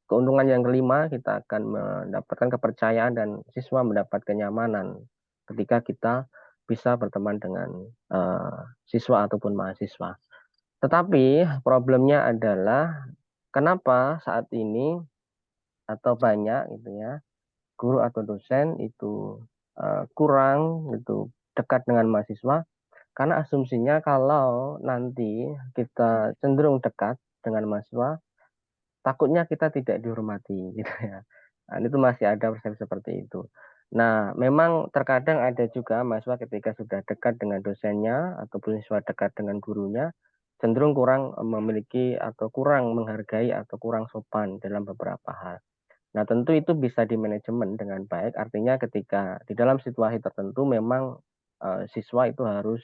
keuntungan yang kelima, kita akan mendapatkan kepercayaan dan siswa mendapat kenyamanan ketika kita bisa berteman dengan siswa ataupun mahasiswa. Tetapi problemnya adalah kenapa saat ini atau banyak gitu ya guru atau dosen itu kurang gitu dekat dengan mahasiswa, karena asumsinya kalau nanti kita cenderung dekat dengan mahasiswa, takutnya kita tidak dihormati gitu ya. Nah, itu masih ada persepsi seperti itu. Nah, memang terkadang ada juga mahasiswa ketika sudah dekat dengan dosennya ataupun siswa dekat dengan gurunya, cenderung kurang memiliki atau kurang menghargai atau kurang sopan dalam beberapa hal. Nah, tentu itu bisa dimanajemen dengan baik. Artinya ketika di dalam situasi tertentu memang siswa itu harus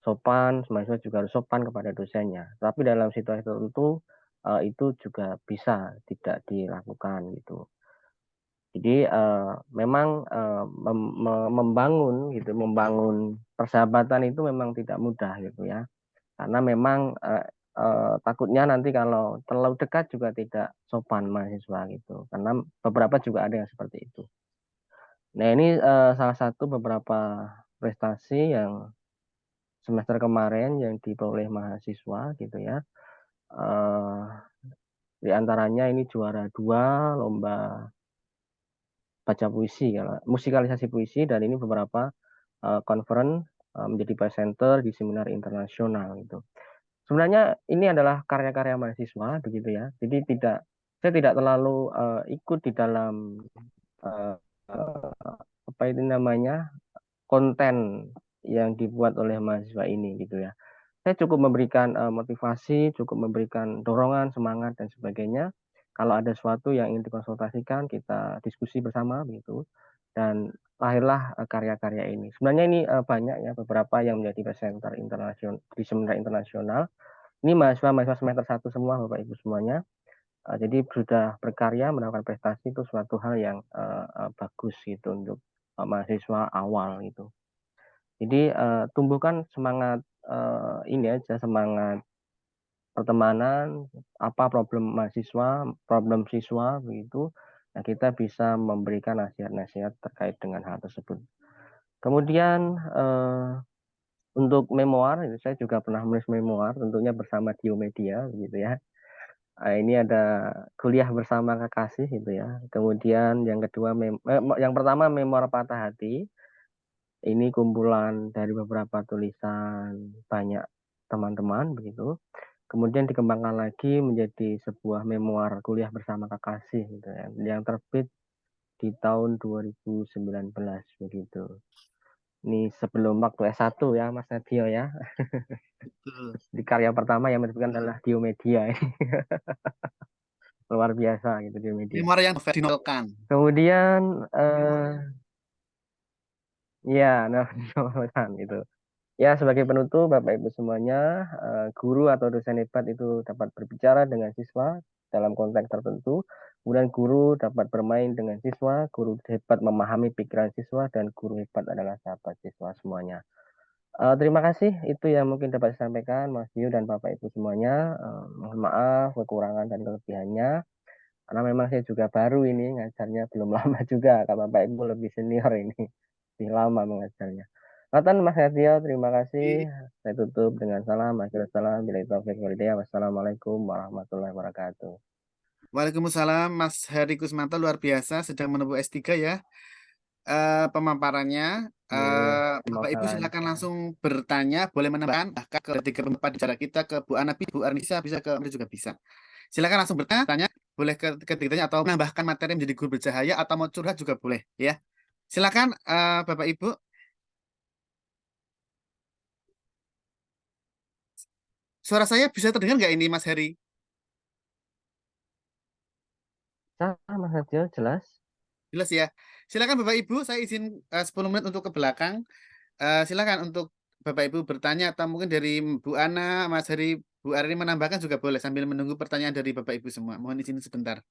sopan, mahasiswa juga harus sopan kepada dosennya. Tapi dalam situasi tertentu itu juga bisa tidak dilakukan gitu. Jadi memang membangun gitu, membangun persahabatan itu memang tidak mudah gitu ya. Karena memang takutnya nanti kalau terlalu dekat juga tidak sopan mahasiswa gitu. Karena beberapa juga ada yang seperti itu. Nah ini salah satu beberapa prestasi yang semester kemarin yang diperoleh mahasiswa gitu ya. Eh, di antaranya ini juara 2 lomba baca puisi ya, musikalisasi puisi, dan ini beberapa conference menjadi presenter di seminar internasional gitu. Sebenarnya ini adalah karya-karya mahasiswa begitu ya. Jadi saya tidak terlalu ikut di dalam uh, apa itu namanya konten yang dibuat oleh mahasiswa ini gitu ya. Saya cukup memberikan motivasi, cukup memberikan dorongan, semangat dan sebagainya. Kalau ada sesuatu yang ingin dikonsultasikan, kita diskusi bersama begitu. Dan lahirlah karya-karya ini. Sebenarnya ini banyak ya, beberapa yang menjadi presenter internasional di seminar internasional. Ini mahasiswa semester 1 semua Bapak Ibu semuanya. Jadi sudah berkarya, mendapatkan prestasi itu suatu hal yang bagus gitu untuk mahasiswa awal gitu. Jadi tumbuhkan semangat ini aja, semangat pertemanan, apa problem mahasiswa, problem siswa begitu. Nah, kita bisa memberikan nasihat-nasihat terkait dengan hal tersebut. Kemudian untuk memoir, saya juga pernah menulis memoir, tentunya bersama Diomedia begitu ya. Ini ada kuliah bersama kekasih gitu ya. Kemudian yang kedua, yang pertama memoir patah hati. Ini kumpulan dari beberapa tulisan banyak teman-teman begitu. Kemudian dikembangkan lagi menjadi sebuah memoir kuliah bersama kekasih gitu ya, yang terbit di tahun 2019 begitu. Ini sebelum waktu S1 ya Mas Nadio ya. Betul. Di karya pertama yang menerbitkan adalah Diomedia ini. Luar biasa gitu Diomedia. Memori yang dinovelkan. Kemudian ya nah itu. Ya, sebagai penutup, Bapak Ibu semuanya, guru atau dosen hebat itu dapat berbicara dengan siswa dalam konteks tertentu. Kemudian guru dapat bermain dengan siswa, guru hebat memahami pikiran siswa, dan guru hebat adalah sahabat siswa semuanya. Terima kasih, itu yang mungkin dapat saya sampaikan, Mas Yu dan Bapak Ibu semuanya. Mohon maaf kekurangan dan kelebihannya, karena memang saya juga baru ini ngajarnya, belum lama juga, kalau Bapak Ibu lebih senior ini, lebih lama mengajarnya. Nathan, Mas Nadio, terima kasih. Saya tutup dengan salam. Wassalamualaikum warahmatullahi wabarakatuh. Waalaikumsalam, Mas Heri Kusmanto luar biasa sedang menempuh S3 ya. Pemaparannya, Bapak Ibu silakan langsung bertanya, boleh menambahkan bahkan ke tiga pendapat bicara kita, ke Bu Anapi, Bu Arnisa, bisa ke Anda juga bisa. Silakan langsung bertanya, boleh ke ketiganya atau menambahkan materi menjadi guru bercahaya atau mau curhat juga boleh ya. Silakan Bapak Ibu. Suara saya bisa terdengar nggak ini Mas Heri? Mas Nadio, jelas? Jelas ya. Silakan Bapak Ibu, saya izin 10 menit untuk ke belakang. Silakan untuk Bapak Ibu bertanya atau mungkin dari Bu Ana, Mas Heri, Bu Arini menambahkan juga boleh sambil menunggu pertanyaan dari Bapak Ibu semua. Mohon izin sebentar.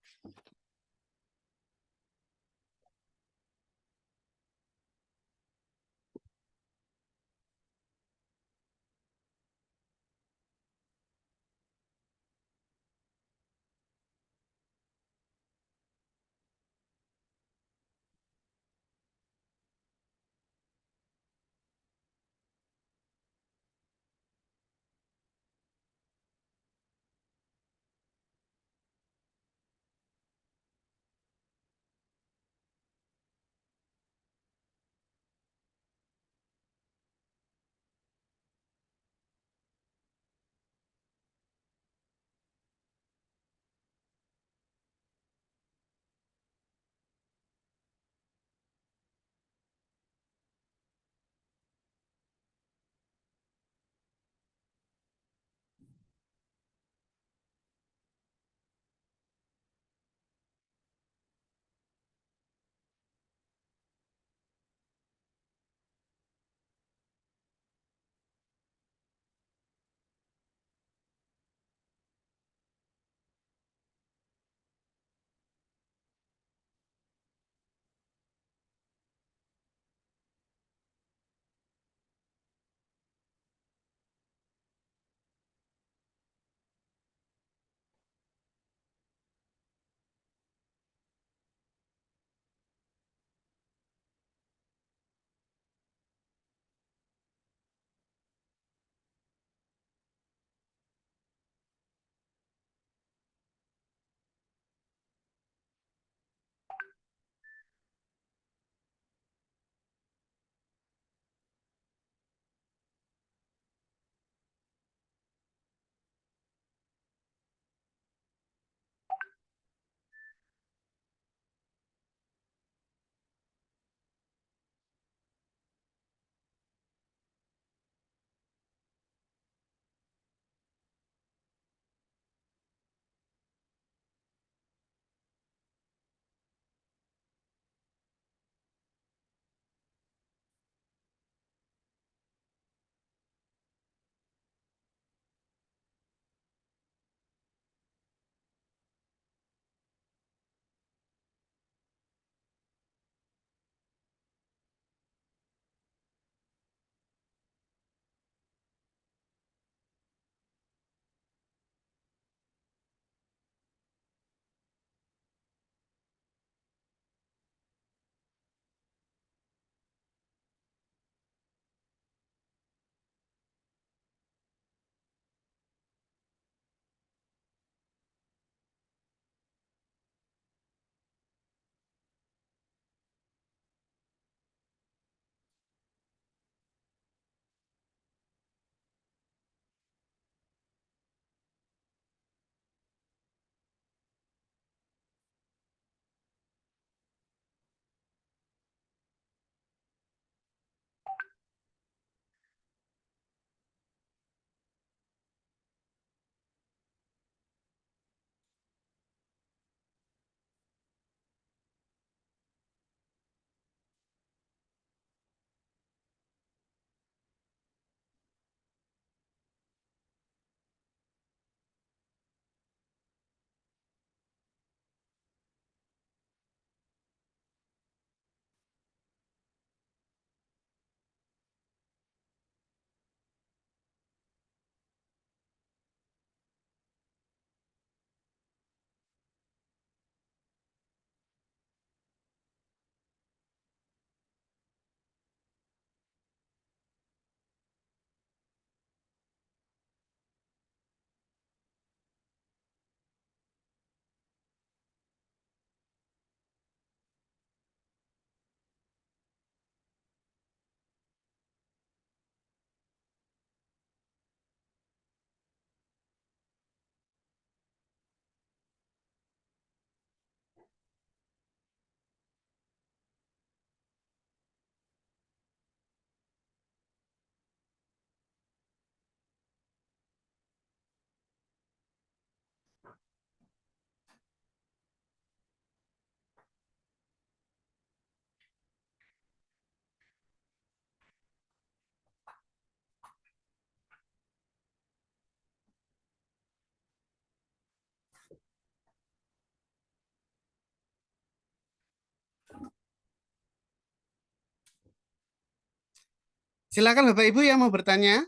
Silakan Bapak Ibu yang mau bertanya,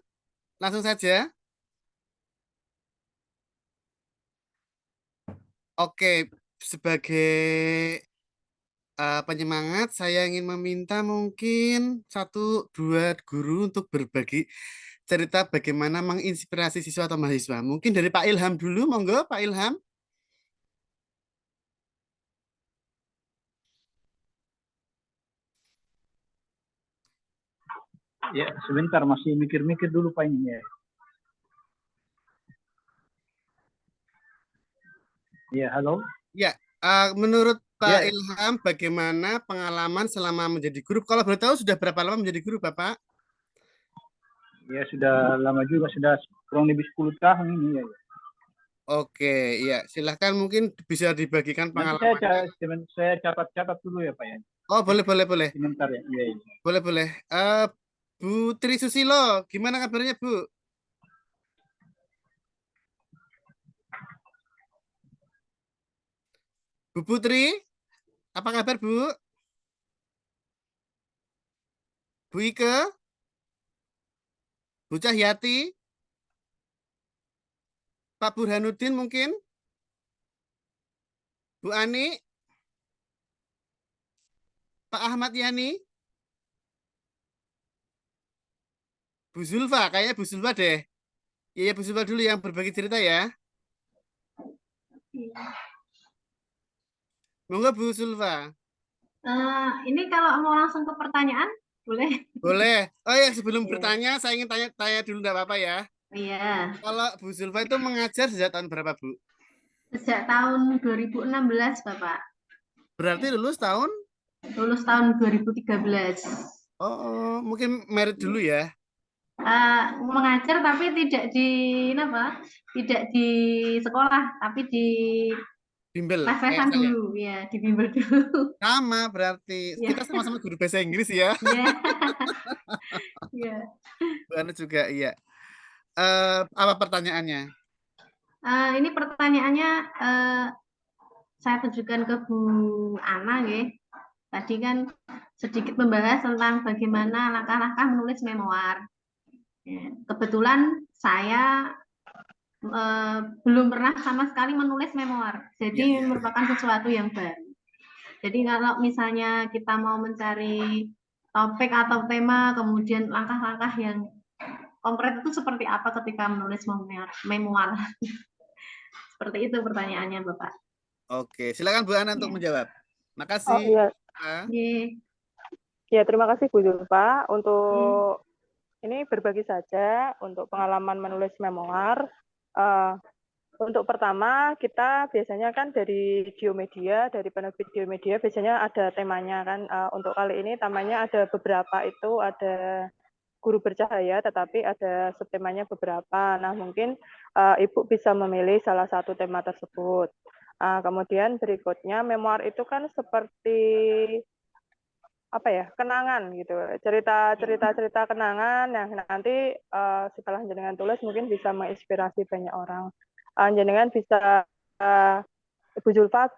langsung saja. Oke, sebagai penyemangat, saya ingin meminta mungkin 1-2 guru untuk berbagi cerita bagaimana menginspirasi siswa atau mahasiswa. Mungkin dari Pak Ilham dulu, monggo Pak Ilham. Ya, sebentar masih mikir-mikir dulu Pak ini ya. Ya, halo. Ya, menurut Pak Ya, Ilham, bagaimana pengalaman selama menjadi guru? Kalau boleh tahu sudah berapa lama menjadi guru, Bapak? ya sudah lama juga, sudah kurang lebih 10 tahun ini ya. Oke, ya silahkan mungkin bisa dibagikan Nanti pengalamannya. saya catat-catat dulu ya Pak ya. Oh, boleh, boleh, boleh. Sebentar ya. Iya, iya. Boleh, boleh. Bu Tri Susilo, gimana kabarnya, Bu? Bu Putri, apa kabar, Bu? Bu Ike, Bu Cahyati, Pak Burhanuddin mungkin, Bu Ani, Pak Ahmad Yani, Bu Zulfa, kayaknya Bu Zulfa deh. Iya, Bu Zulfa dulu yang berbagi cerita ya. Monggo Bu Zulfa. Ini kalau mau langsung ke pertanyaan, boleh? Boleh. Oh ya, sebelum Iya. bertanya, saya ingin tanya dulu, enggak apa-apa ya. Iya, Kalau Bu Zulfa itu mengajar sejak tahun berapa, Bu? sejak tahun 2016, Bapak. Berarti lulus tahun? Lulus tahun 2013. Oh, mungkin merit dulu ya. Mengajar tapi tidak di apa? Tidak di sekolah, tapi di Bimbel, kayak les-lesan saya. dulu, ya, di bimbel dulu. Sama berarti. Ya, Kita sama-sama guru bahasa Inggris ya. ya, ya. Bu juga, iya. Apa pertanyaannya? Ini pertanyaannya saya tunjukkan ke Bu Ana, ya. Tadi kan sedikit membahas tentang bagaimana langkah-langkah menulis memoir. Kebetulan saya belum pernah sama sekali menulis memoir, jadi Iya, iya. merupakan sesuatu yang baru. Jadi kalau misalnya kita mau mencari topik atau tema, kemudian langkah-langkah yang konkret itu seperti apa ketika menulis memoir. Seperti itu pertanyaannya, Bapak. Oke, silakan Bu Ana untuk Ya. menjawab. Oh Makasih. iya, Ye. ya terima kasih Bu Zulfa untuk ini berbagi saja untuk pengalaman menulis memoir. Untuk pertama kita biasanya kan dari Geomedia, dari penerbit Geomedia biasanya ada temanya kan. Untuk kali ini temanya ada beberapa, itu ada guru bercahaya, tetapi ada subtemanya beberapa. Nah mungkin Ibu bisa memilih salah satu tema tersebut. Kemudian berikutnya memoir itu kan seperti apa ya, kenangan gitu, cerita kenangan yang nanti setelah jenengan tulis mungkin bisa menginspirasi banyak orang. Jenengan bisa Bu Zulfa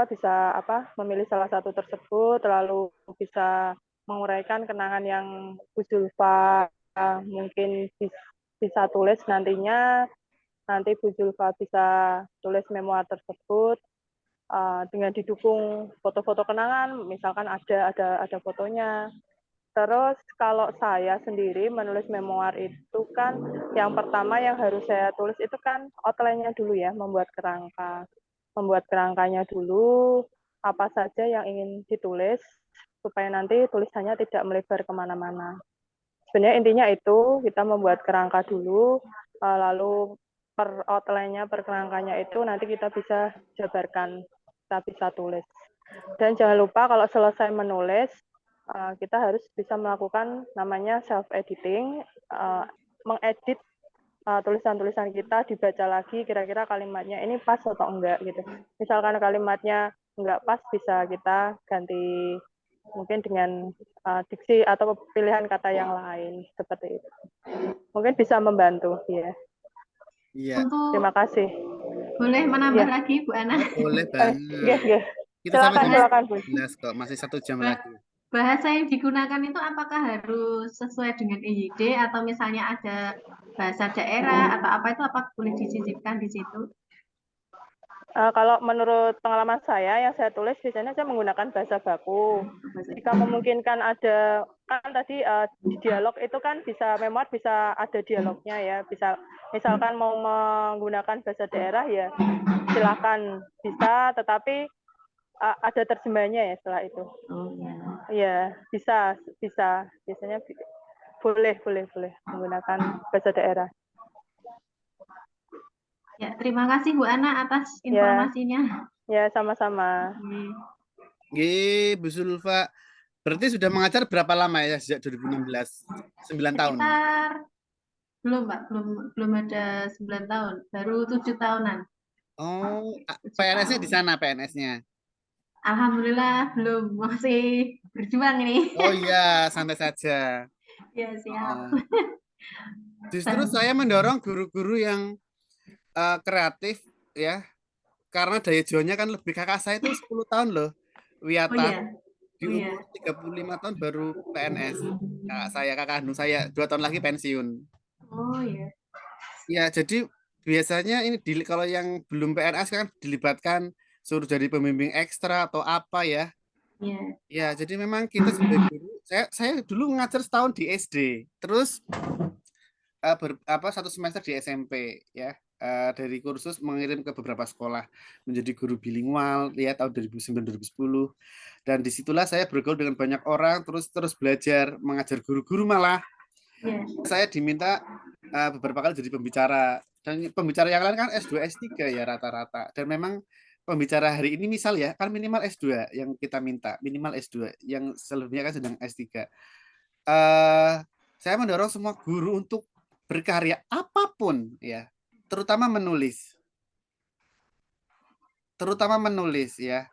bisa memilih salah satu tersebut, lalu bisa menguraikan kenangan yang Bu Zulfa mungkin bisa tulis nantinya. Nanti Bu Zulfa bisa tulis memoir tersebut dengan didukung foto-foto kenangan, misalkan ada fotonya. Terus kalau saya sendiri menulis memoir itu kan yang pertama yang harus saya tulis itu kan outline-nya dulu ya, membuat kerangka. Membuat kerangkanya dulu, apa saja yang ingin ditulis, supaya nanti tulisannya tidak melebar kemana-mana. Sebenarnya intinya itu, kita membuat kerangka dulu, lalu per outline-nya, per kerangkanya itu nanti kita bisa jabarkan, kita bisa tulis. Dan jangan lupa kalau selesai menulis, kita harus bisa melakukan namanya self-editing, mengedit tulisan-tulisan kita, dibaca lagi kira-kira kalimatnya ini pas atau enggak gitu. Misalkan kalimatnya enggak pas, bisa kita ganti mungkin dengan diksi atau pilihan kata yang lain, seperti itu. Mungkin bisa membantu ya. Iya. Terima kasih. Boleh menambah lagi Bu Ana? Boleh banget. Silakan Bu. Jelas kok, masih 1 jam lagi. bahasa yang digunakan itu apakah harus sesuai dengan EYD atau misalnya ada bahasa daerah atau apa itu apa boleh disisipkan di situ? Kalau menurut pengalaman saya yang saya tulis biasanya saya menggunakan bahasa baku. Jika memungkinkan ada kan tadi di dialog itu kan bisa memoir bisa ada dialognya ya. Bisa misalkan mau menggunakan bahasa daerah ya silakan bisa, tetapi ada terjemahnya ya setelah itu. Oh ya. Iya bisa biasanya boleh menggunakan bahasa daerah. Ya, terima kasih Bu Ana atas informasinya. Ya sama-sama. Nggih, Bu Zulfa. Berarti sudah mengajar berapa lama ya sejak 2016? 9 tahun. Sekitar belum Pak, belum ada 9 tahun, baru 7 tahunan. Oh, PNS-nya di sana PNS-nya. Alhamdulillah belum, masih berjuang ini. Oh iya, santai saja. Ya siap. Justru saya mendorong guru-guru yang kreatif ya, karena daya jualnya kan lebih. Kakak saya itu 10 tahun loh, Wiyata. Di umur 35 tahun baru PNS. Kakak kandung saya 2 tahun lagi pensiun. Oh iya. Ya, jadi biasanya ini kalau yang belum PNS kan dilibatkan suruh jadi pembimbing ekstra atau apa ya. Iya. Ya, jadi memang kita sebagai guru, saya dulu ngajar setahun di SD, terus satu semester di SMP ya. Dari kursus mengirim ke beberapa sekolah menjadi guru bilingual ya tahun 2009-2010, dan disitulah saya bergaul dengan banyak orang, terus belajar mengajar guru-guru malah. Saya diminta beberapa kali jadi pembicara, dan pembicara yang lain kan S2 S3 ya rata-rata, dan memang pembicara hari ini misal ya kan minimal S2 yang kita minta, minimal S2, yang selebihnya kan sedang S3. Saya mendorong semua guru untuk berkarya apapun ya, terutama menulis ya.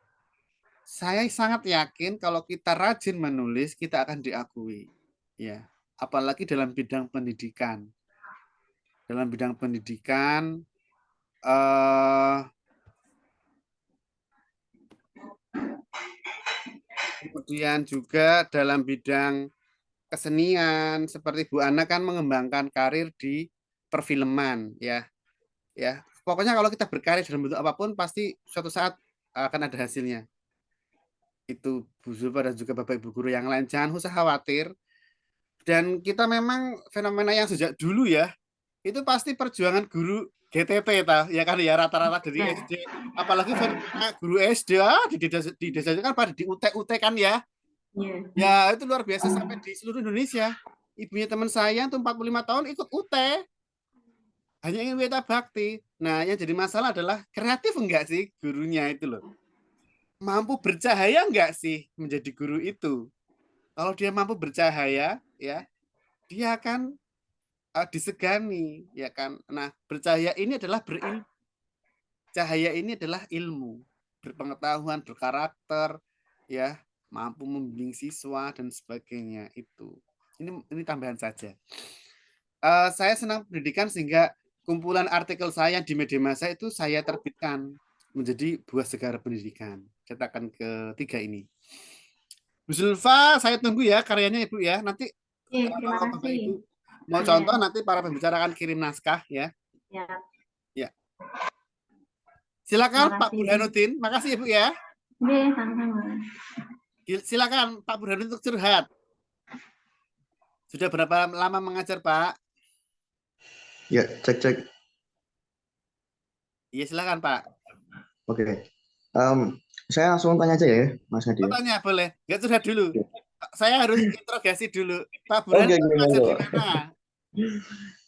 Saya sangat yakin kalau kita rajin menulis kita akan diakui ya, apalagi dalam bidang pendidikan. Kemudian juga dalam bidang kesenian, seperti Bu Ana kan mengembangkan karir di perfilman ya. Pokoknya kalau kita berkarya dalam bentuk apapun pasti suatu saat akan ada hasilnya. Itu Bu Zulfa dan juga Bapak Ibu guru yang lain, jangan usah khawatir. Dan kita memang fenomena yang sejak dulu ya, itu pasti perjuangan guru GTT ya kan ya, rata-rata dari SD, apalagi fenomena guru SD di desa kan pada di UT kan ya. Ya itu luar biasa sampai di seluruh Indonesia. Ibunya teman saya tuh 45 tahun ikut UT. Hanya ingin wita bakti. Nah, yang jadi masalah adalah kreatif enggak sih gurunya itu loh. Mampu bercahaya enggak sih menjadi guru itu? Kalau dia mampu bercahaya, ya, dia akan disegani, ya kan. Nah, bercahaya ini adalah berilmu. Cahaya ini adalah ilmu, berpengetahuan, berkarakter, ya, mampu membimbing siswa dan sebagainya itu. Ini tambahan saja. Saya senang pendidikan sehingga kumpulan artikel saya di media massa itu saya terbitkan menjadi buah segara pendidikan, cetakan ketiga ini. Bu Zulfa, saya tunggu ya karyanya Ibu ya. Nanti terima kalau Bapak kasih. Ibu mau contoh nanti para pembicara akan kirim naskah ya. Ya. Silakan Pak Burhanuddin. Makasih Ibu ya. Sama-sama. Silakan Pak Burhanuddin untuk curhat. Sudah berapa lama mengajar Pak? Ya, cek. Iya, silakan Pak. Oke. Saya langsung tanya aja ya, Mas Hadi. Tanya boleh. Nggak curhat dulu. Saya harus interogasi dulu. Pak Burhanuddin ngajar di mana?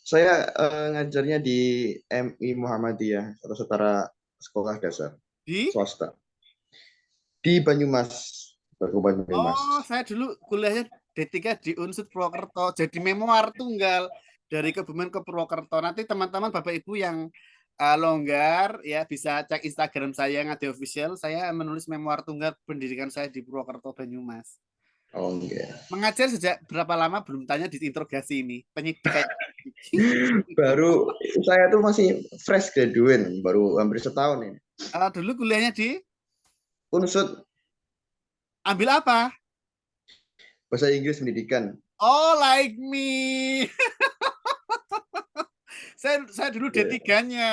Saya ngajarnya di MI Muhammadiyah, atau setara sekolah dasar swasta. Di Banyumas, Banyumas. Oh, saya dulu kuliahnya D3 di Unsud Purwokerto, jadi memoir tunggal dari Kebumen ke Purwokerto. Nanti teman-teman Bapak Ibu yang longgar ya bisa cek Instagram saya yang ada official. Saya menulis memoir tunggal pendidikan saya di Purwokerto Banyumas. Oh enggak. Mengajar sejak berapa lama belum tanya di interogasi ini. Penyidik kayak baru saya tuh masih fresh graduate, baru hampir setahun ini. Dulu kuliahnya di Unsud. Ambil apa? bahasa Inggris pendidikan. Oh, like me. Saya dulu Ya, D3-nya.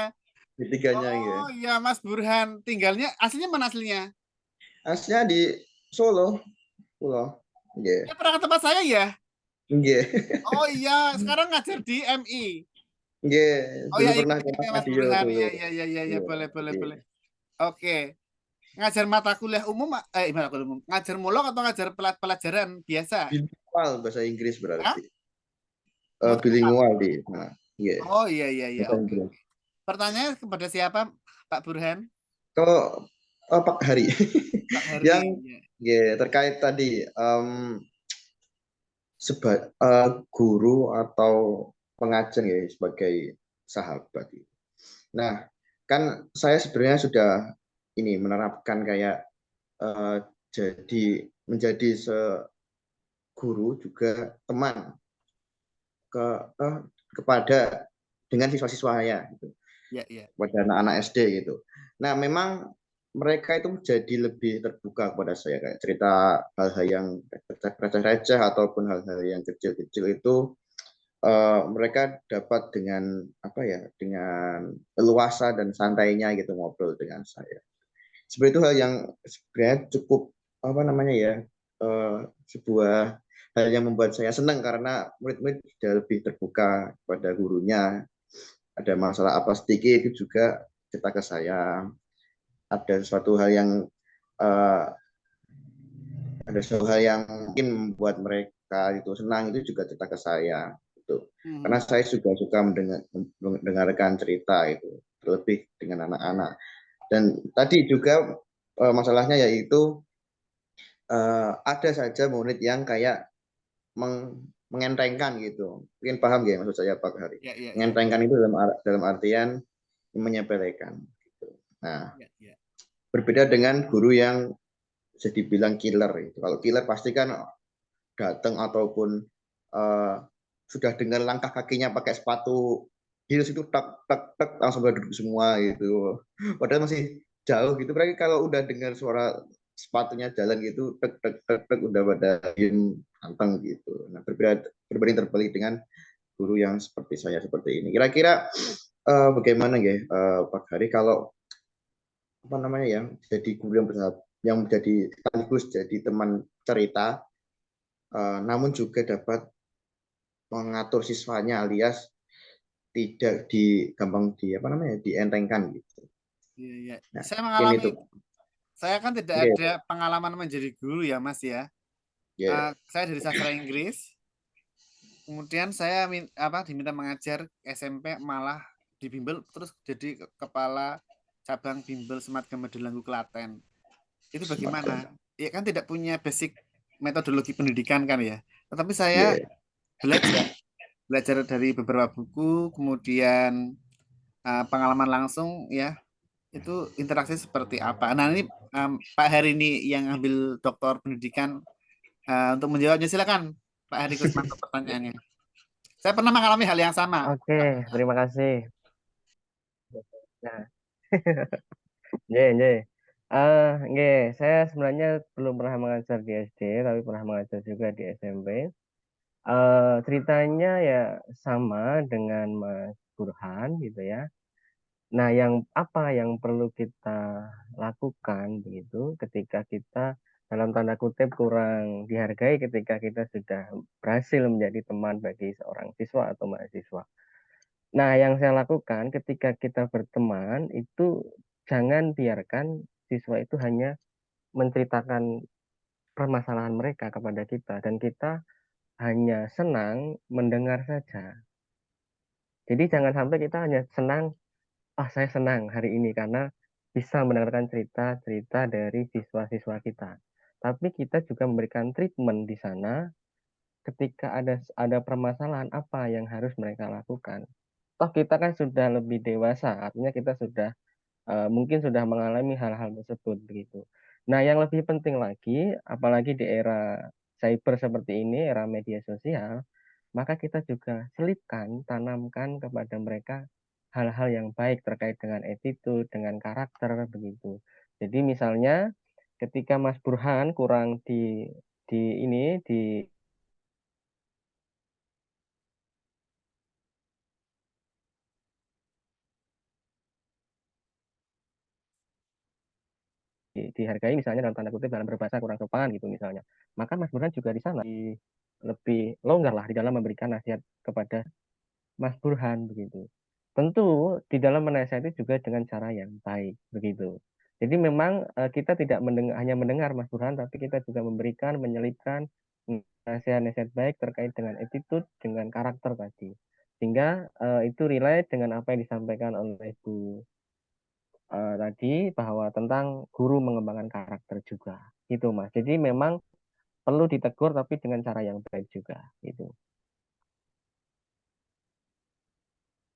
D3-nya ya. Oh iya, Mas Burhan. Tinggalnya aslinya mana aslinya? Aslinya di Solo, Pulau. Ya pernah ke tempat saya ya? Nggih. Oh iya, sekarang ngajar di MI. Nggih, Oh dulu ya, pernah ikut ke Mas radio Burhan. dulu. Iya, iya, iya, iya, ya, Iya, boleh, boleh, nggih. boleh. Oke. Ngajar mata kuliah umum, mata kuliah umum. Ngajar mulok atau ngajar pelajaran biasa? Bilingual bahasa Inggris Hah? berarti. Multi- Bilingual di. Nah, iya, Oh iya, iya, iya. bahasa Oke. Inggris. Pertanyaan kepada siapa, Pak Burhan? Kalau Pak Hari Pak yang Hari. ya, terkait tadi guru atau pengajar ya sebagai sahabat. Nah, kan saya sebenarnya sudah ini menerapkan kayak jadi menjadi guru juga teman kepada dengan siswa-siswa saya gitu, Ya, ya. pada anak-anak SD gitu. Nah, memang mereka itu jadi lebih terbuka kepada saya, kayak cerita hal-hal yang receh-receh ataupun hal-hal yang kecil-kecil itu mereka dapat dengan apa ya, dengan leluasa dan santainya gitu ngobrol dengan saya. Sebenarnya itu hal yang sebenarnya cukup apa namanya ya, sebuah hal yang membuat saya senang karena murid-murid sudah lebih terbuka pada gurunya. Ada masalah apa sedikit itu juga cerita ke saya. Ada suatu hal yang mungkin membuat mereka itu senang, itu juga cerita ke saya gitu. Karena saya juga suka mendengarkan cerita itu, terlebih dengan anak-anak. Dan tadi juga masalahnya yaitu ada saja murid yang kayak mengentengkan gitu. Mungkin paham ya maksud saya Pak Hari. Ya, ya, ya. Mengentengkan itu dalam artian menyepelekan. Gitu. Nah, Ya, ya. berbeda dengan guru yang bisa dibilang killer itu. Kalau killer pasti kan datang ataupun sudah dengar langkah kakinya pakai sepatu heels itu tak tak tak langsung duduk semua gitu. Padahal masih jauh gitu. Berarti kalau udah dengar suara sepatunya jalan gitu, tek tek tek tek udah pada diem anteng gitu. Nah, berbanding terbalik dengan guru yang seperti saya seperti ini. Kira-kira bagaimana ya Pak Hari kalau apa namanya ya, jadi guru yang menjadi sekaligus jadi teman cerita, namun juga dapat mengatur siswanya alias tidak gampang dientengkan gitu. Iya, iya. Nah, Saya ini mengalami, tuh. saya kan tidak Oke, ada pengalaman menjadi guru ya, Mas ya. ya. Saya dari sastra Inggris, kemudian saya diminta mengajar SMP, malah di Bimbel, terus jadi kepala cabang Bimbel Semat Gemedelanggu Klaten. Itu Semacam. bagaimana? Ya kan tidak punya basic metodologi pendidikan kan ya. Tetapi saya Ya. belajar dari beberapa buku, kemudian pengalaman langsung ya, itu interaksi seperti apa. Nah ini Pak Hari ini yang ambil doktor pendidikan, untuk menjawabnya silakan Pak Hari Kusmanto pertanyaannya. Saya pernah mengalami hal yang sama. Oke, terima kasih. Nah, nggih. Saya sebenarnya belum pernah mengajar di SD, tapi pernah mengajar juga di SMP. Ceritanya ya sama dengan Mas Burhan gitu ya. Nah, apa yang perlu kita lakukan begitu ketika kita dalam tanda kutip kurang dihargai ketika kita sudah berhasil menjadi teman bagi seorang siswa atau mahasiswa. Nah, yang saya lakukan ketika kita berteman itu jangan biarkan siswa itu hanya menceritakan permasalahan mereka kepada kita dan kita hanya senang mendengar saja. Jadi jangan sampai kita hanya senang, saya senang hari ini karena bisa mendengarkan cerita-cerita dari siswa-siswa kita. Tapi kita juga memberikan treatment di sana ketika ada permasalahan apa yang harus mereka lakukan. Toh kita kan sudah lebih dewasa, artinya kita sudah mungkin sudah mengalami hal-hal tersebut begitu. Nah, yang lebih penting lagi, apalagi di era cyber seperti ini, era media sosial, maka kita juga selipkan, tanamkan kepada mereka hal-hal yang baik terkait dengan attitude, dengan karakter begitu. Jadi misalnya ketika Mas Burhan kurang dihargai misalnya dalam tanda kutip dalam berbahasa kurang sopan gitu misalnya, maka Mas Burhan juga di sana lebih longgar lah di dalam memberikan nasihat kepada Mas Burhan begitu. Tentu di dalam menasihati juga dengan cara yang baik begitu. Jadi memang kita tidak hanya mendengar Mas Burhan, tapi kita juga memberikan, menyelipkan nasihat-nasihat baik terkait dengan attitude, dengan karakter tadi. Sehingga itu relate dengan apa yang disampaikan oleh Bu tadi bahwa tentang guru mengembangkan karakter juga gitu Mas. Jadi memang perlu ditegur tapi dengan cara yang baik juga gitu.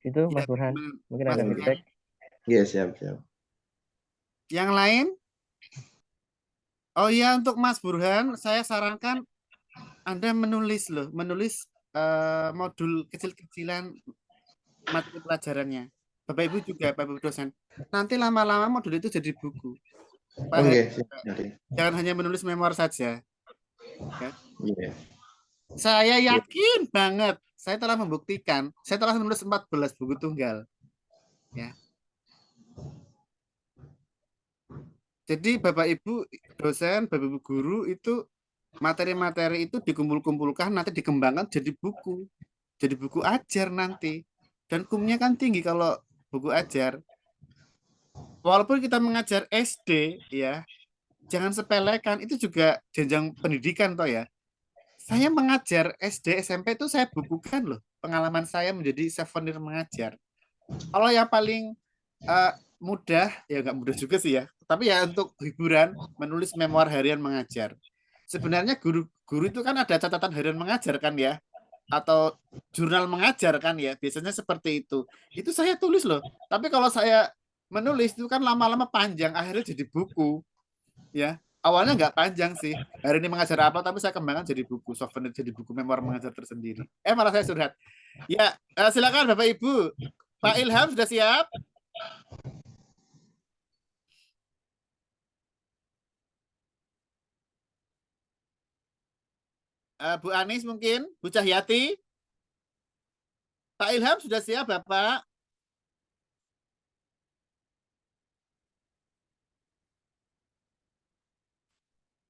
Itu Ya, Mas Burhan, mungkin Mas ada Burhan. feedback. Iya, siap. Yang lain? Oh iya, untuk Mas Burhan, saya sarankan Anda menulis modul kecil-kecilan materi pelajarannya. Bapak Ibu juga, Bapak Ibu dosen. Nanti lama-lama modul itu jadi buku. Pak Oke, Heri siap. juga. Jangan hanya menulis memor saja. Ya. Iya. Saya yakin banget, saya telah membuktikan, saya telah menulis 14 buku tunggal. Ya. Jadi Bapak Ibu dosen, Bapak Ibu guru itu materi-materi itu dikumpul-kumpulkan, nanti dikembangkan jadi buku. Jadi buku ajar nanti. Dan kumnya kan tinggi kalau buku ajar. Walaupun kita mengajar SD, ya, jangan sepelekan, itu juga jenjang pendidikan toh ya. Saya mengajar SD, SMP itu saya bukukan loh. Pengalaman saya menjadi souvenir mengajar. Kalau yang paling mudah, ya nggak mudah juga sih ya. Tapi ya untuk hiburan, menulis memoir harian mengajar. Sebenarnya guru itu kan ada catatan harian mengajar kan ya. Atau jurnal mengajar kan ya. Biasanya seperti itu. Itu saya tulis loh. Tapi kalau saya menulis itu kan lama-lama panjang. Akhirnya jadi buku. Ya. Awalnya nggak panjang sih. Hari ini mengajar apa, tapi saya kembangkan jadi buku. Souvenir jadi buku memoir mengajar tersendiri. Malah saya curhat. Ya, silakan Bapak Ibu. Pak Ilham sudah siap? Bu Anis mungkin? Bu Cahyati? Pak Ilham sudah siap, Bapak?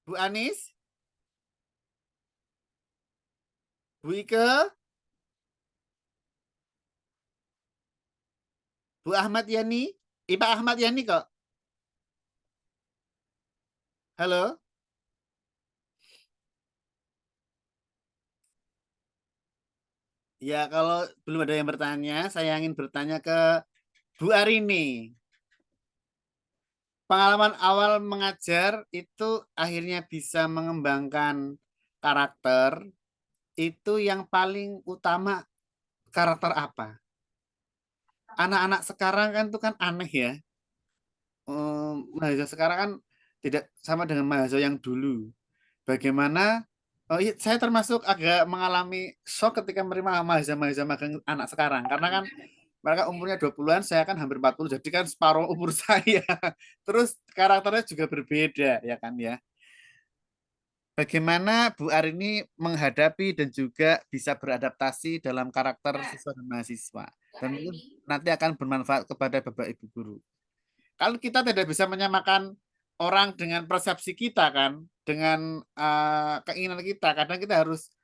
Bu Anis? Bu Ike? Bu Ahmad Yani? Pak Ahmad Yani kok. Halo? Ya, kalau belum ada yang bertanya, saya ingin bertanya ke Bu Arini. Pengalaman awal mengajar itu akhirnya bisa mengembangkan karakter, itu yang paling utama karakter apa? Anak-anak sekarang kan itu kan aneh ya. Mahasiswa sekarang kan tidak sama dengan mahasiswa yang dulu. Bagaimana saya termasuk agak mengalami shock ketika menerima mahasiswa magang anak sekarang karena kan mereka umurnya 20-an, saya kan hampir 40, jadi kan separuh umur saya. Terus karakternya juga berbeda ya kan ya. Bagaimana Bu Arini menghadapi dan juga bisa beradaptasi dalam karakter siswa dan mahasiswa, dan mungkin nanti akan bermanfaat kepada Bapak Ibu guru. Kalau kita tidak bisa menyamakan orang dengan persepsi kita kan, dengan keinginan kita, kadang kita harus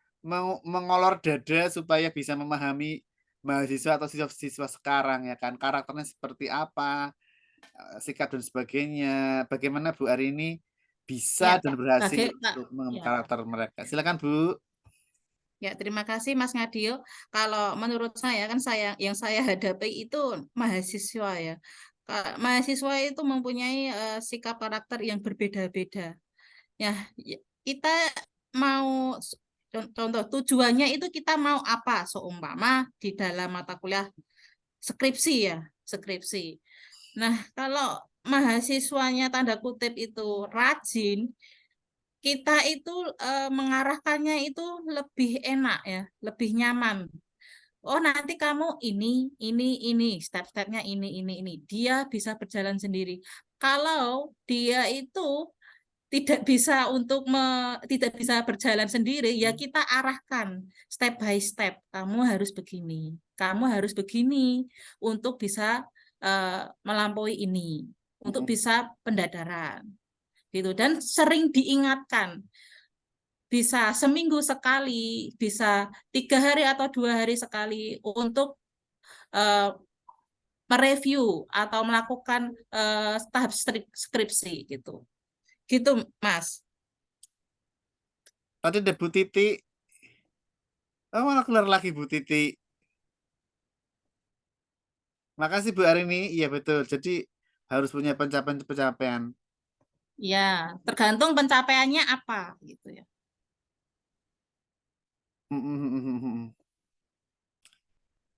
mengolor dada supaya bisa memahami mahasiswa atau siswa-siswa sekarang ya kan, karakternya seperti apa, sikap dan sebagainya. Bagaimana Bu Arini bisa dan berhasil untuk mengembangkan karakter mereka. Silakan Bu. Ya, terima kasih Mas Ngadil. Kalau menurut saya kan yang saya hadapi itu mahasiswa ya. Mahasiswa itu mempunyai sikap karakter yang berbeda-beda. Ya, kita mau contoh tujuannya itu kita mau apa seumpama di dalam mata kuliah skripsi ya, skripsi. Nah, kalau mahasiswanya tanda kutip itu rajin, kita itu mengarahkannya itu lebih enak ya, lebih nyaman. Oh, nanti kamu ini, step-stepnya ini. Dia bisa berjalan sendiri. Kalau dia itu tidak bisa tidak bisa berjalan sendiri, ya kita arahkan step by step. Kamu harus begini, kamu harus begini untuk bisa melampaui ini, untuk bisa pendadaran, gitu. Dan sering diingatkan, bisa seminggu sekali, bisa 3 hari atau 2 hari sekali untuk mereview atau melakukan tahap skripsi, gitu. Gitu, Mas. Tadi ada Bu Titi. Oh, malah keluar lagi Bu Titi. Makasih Bu Arini. Iya betul. Jadi harus punya pencapaian-pencapaian. Ya, tergantung pencapaiannya apa, gitu ya.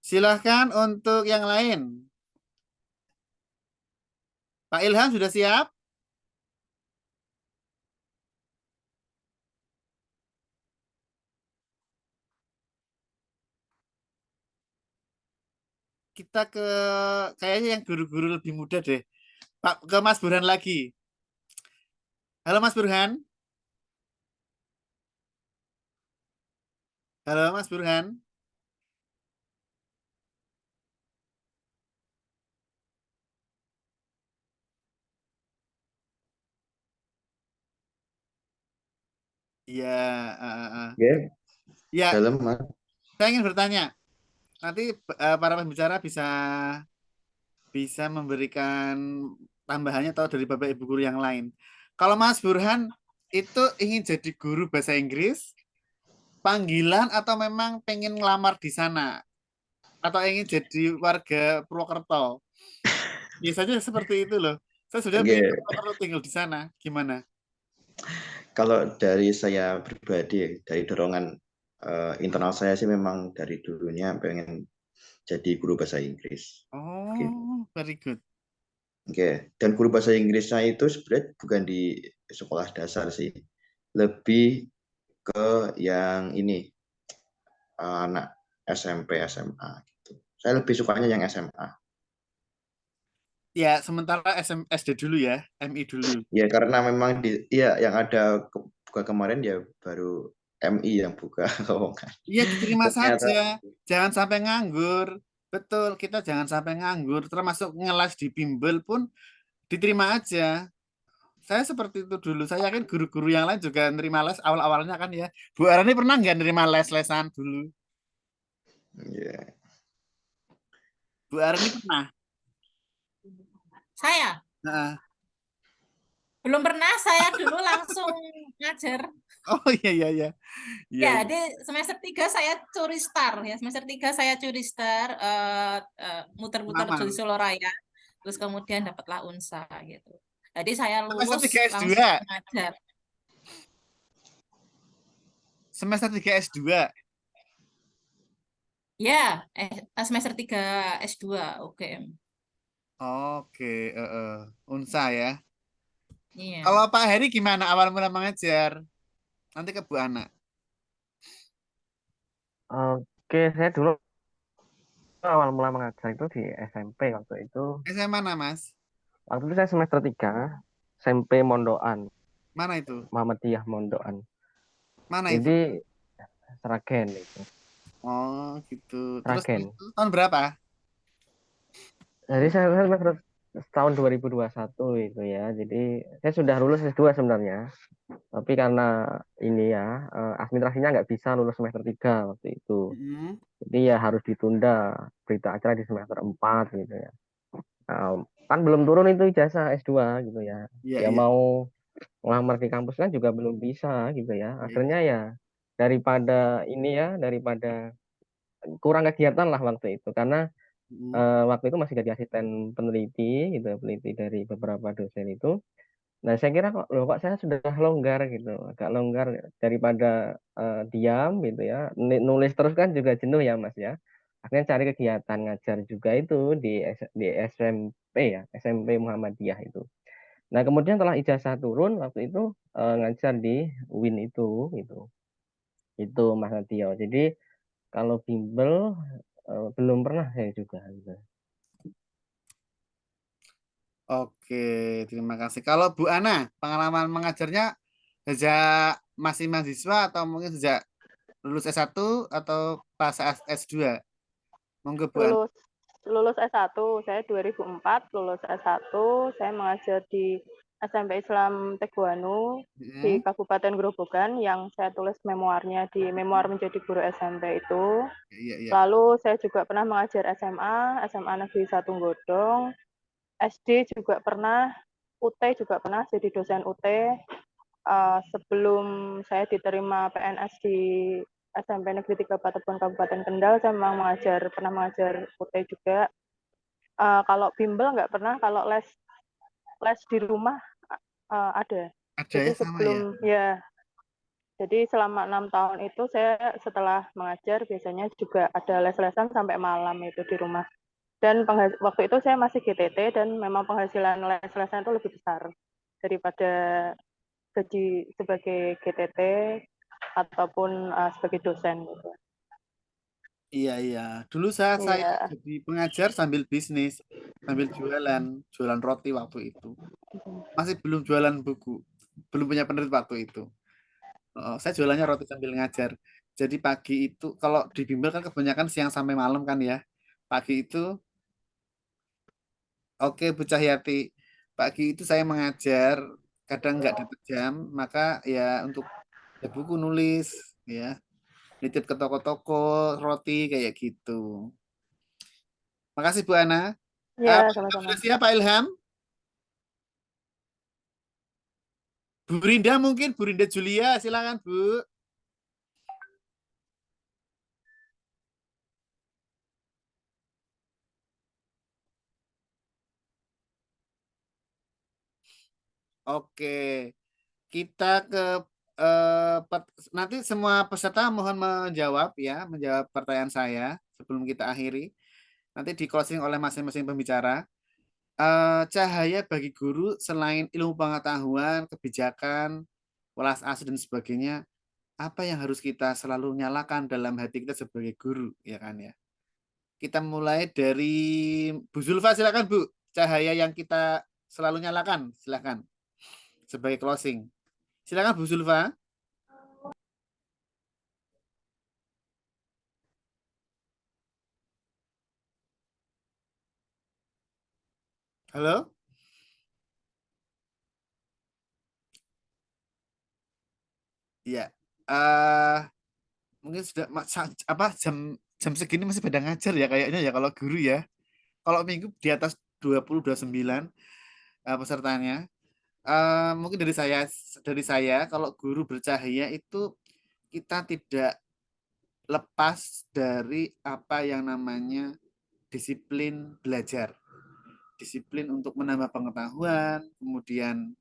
Silahkan untuk yang lain. Pak Ilham sudah siap? Kita ke kayaknya yang guru-guru lebih muda deh. Pak, ke Mas Burhan lagi. Halo Mas Burhan. Halo Mas Burhan. Iya, Ya, ya, dalam Mas. saya ingin bertanya. Nanti para pembicara bisa memberikan tambahannya atau dari Bapak Ibu guru yang lain. Kalau Mas Burhan itu ingin jadi guru bahasa Inggris, panggilan atau memang pengen ngelamar di sana? Atau ingin jadi warga Purwokerto? Biasanya seperti itu loh. Saya sudah Oke, pengen ke Purwokerto tinggal di sana. Gimana? kalau dari saya pribadi, dari dorongan internal saya sih memang dari dulunya pengen jadi guru bahasa Inggris. Gitu. Oh, very good. Oke, dan guru bahasa Inggrisnya itu sebenarnya bukan di sekolah dasar sih, lebih ke yang ini anak SMP, SMA gitu. Saya lebih sukanya yang SMA. Ya, sementara SD dulu ya, MI dulu. Ya karena memang ya yang ada buka kemarin ya baru MI yang buka lowongan. Iya, diterima Ternyata saja. Jangan sampai nganggur. Betul, kita jangan sampai nganggur. Termasuk ngelas di bimbel pun diterima aja. Saya seperti itu dulu. Saya yakin guru-guru yang lain juga nerima les awal-awalnya kan ya. Bu Arani pernah nggak nerima les-lesan dulu? ya. Bu Arani pernah? Saya Nah, belum pernah, saya dulu langsung ngajar. oh iya iya iya. Iya, Ya, iya. di semester 3 saya curi star ya. Semester 3 saya curi star, muter-muter di Lama. Solo Raya. Terus kemudian dapatlah UNSA gitu. Jadi saya Semester lulus 3 S2. langsung ngajar. Semester 3 S2. Ya, semester 3 S2 UGM. Oke, Unsa ya. Iya. Kalau Pak Heri gimana awal mula mengajar? Nanti ke Bu Ana. Oke, saya dulu awal mula mengajar itu di SMP waktu itu. SMA mana, Mas? Waktu itu saya semester 3, SMP Mondokan, Mana itu? Muhammadiyah Mondokan. Mana itu? Jadi Sragen itu. Oh, gitu. Terus Sragen. itu tahun berapa? Jadi saya semester tahun 2021 itu ya. Jadi saya sudah lulus S2 sebenarnya. Tapi karena ini ya, administrasinya nggak bisa lulus semester 3 waktu itu. Mm-hmm. Jadi ya harus ditunda berita acara di semester 4 gitu ya. Kan belum turun itu ijazah S2 gitu ya. Iya, Ya iya. mau ngelamar di kampus kan juga belum bisa gitu ya. Iya. Akhirnya ya daripada ini ya, daripada kurang kegiatan lah waktu itu. Karena Mm-hmm. waktu itu masih jadi asisten peneliti gitu, peneliti dari beberapa dosen itu. Nah, saya kira kok saya sudah longgar gitu, agak longgar daripada diam gitu ya. Nulis terus kan juga jenuh ya, Mas ya. Akhirnya cari kegiatan ngajar juga itu di SMP ya, SMP Muhammadiyah itu. Nah, kemudian setelah ijazah turun waktu itu ngajar di UIN itu gitu. Itu Mas Natio. Jadi kalau bimbel belum pernah saya juga gitu. Oke, terima kasih. Kalau Bu Ana, pengalaman mengajarnya sejak masih mahasiswa atau mungkin sejak lulus S1 atau pas S2? Monggo Bu Ana. Lulus S1, saya 2004 lulus S1, saya mengajar di SMP Islam Teguhanu di Mm-mm. Kabupaten Grobogan yang saya tulis memoarnya di Memoar Menjadi Guru SMP itu. Iya, iya. Lalu saya juga pernah mengajar SMA Negeri 1 Godong, SD juga pernah, UT juga pernah jadi dosen UT. Sebelum saya diterima PNS di SMP Negeri 3 Patebon Kabupaten Kendal, saya memang pernah mengajar UT juga. Kalau bimbel nggak pernah, kalau les di rumah ada. Ada Jadi ya sama ya. jadi selama 6 tahun itu saya setelah mengajar biasanya juga ada les-lesan sampai malam itu di rumah. Dan waktu itu saya masih GTT dan memang penghasilan les-lesan itu lebih besar daripada gaji sebagai GTT ataupun sebagai dosen gitu. Iya, iya. Dulu saya Iya. jadi pengajar sambil bisnis, sambil jualan roti waktu itu. Masih belum jualan buku, belum punya penerbit waktu itu. Saya jualannya roti sambil ngajar. Jadi pagi itu, kalau di bimbel kan kebanyakan siang sampai malam kan ya. Pagi itu, oke Bu Cahyati, pagi itu saya mengajar, kadang nggak dapat jam, maka ya untuk ya buku nulis, ya nitip ke toko-toko roti kayak gitu. Makasih Bu Ana. Ya, Pak Ilham sama-sama. sudah siap Pak Ilham? Bu Rinda mungkin, Bu Rinda Julia, silakan Bu. Oke, kita ke nanti semua peserta mohon menjawab ya, menjawab pertanyaan saya sebelum kita akhiri. Nanti di closing oleh masing-masing pembicara. Cahaya bagi guru selain ilmu pengetahuan, kebijakan, welas asih dan sebagainya, apa yang harus kita selalu nyalakan dalam hati kita sebagai guru, ya kan ya? Kita mulai dari Bu Zulfa, silakan Bu. Cahaya yang kita selalu nyalakan, silakan sebagai closing. Silakan Bu Zulfa. Halo? Iya. eh Mungkin sudah apa jam segini masih pada ngajar ya kayaknya ya kalau guru ya. Kalau minggu di atas 29 pesertanya. Mungkin dari saya kalau guru bercahaya itu kita tidak lepas dari apa yang namanya disiplin belajar. Disiplin untuk menambah pengetahuan, kemudian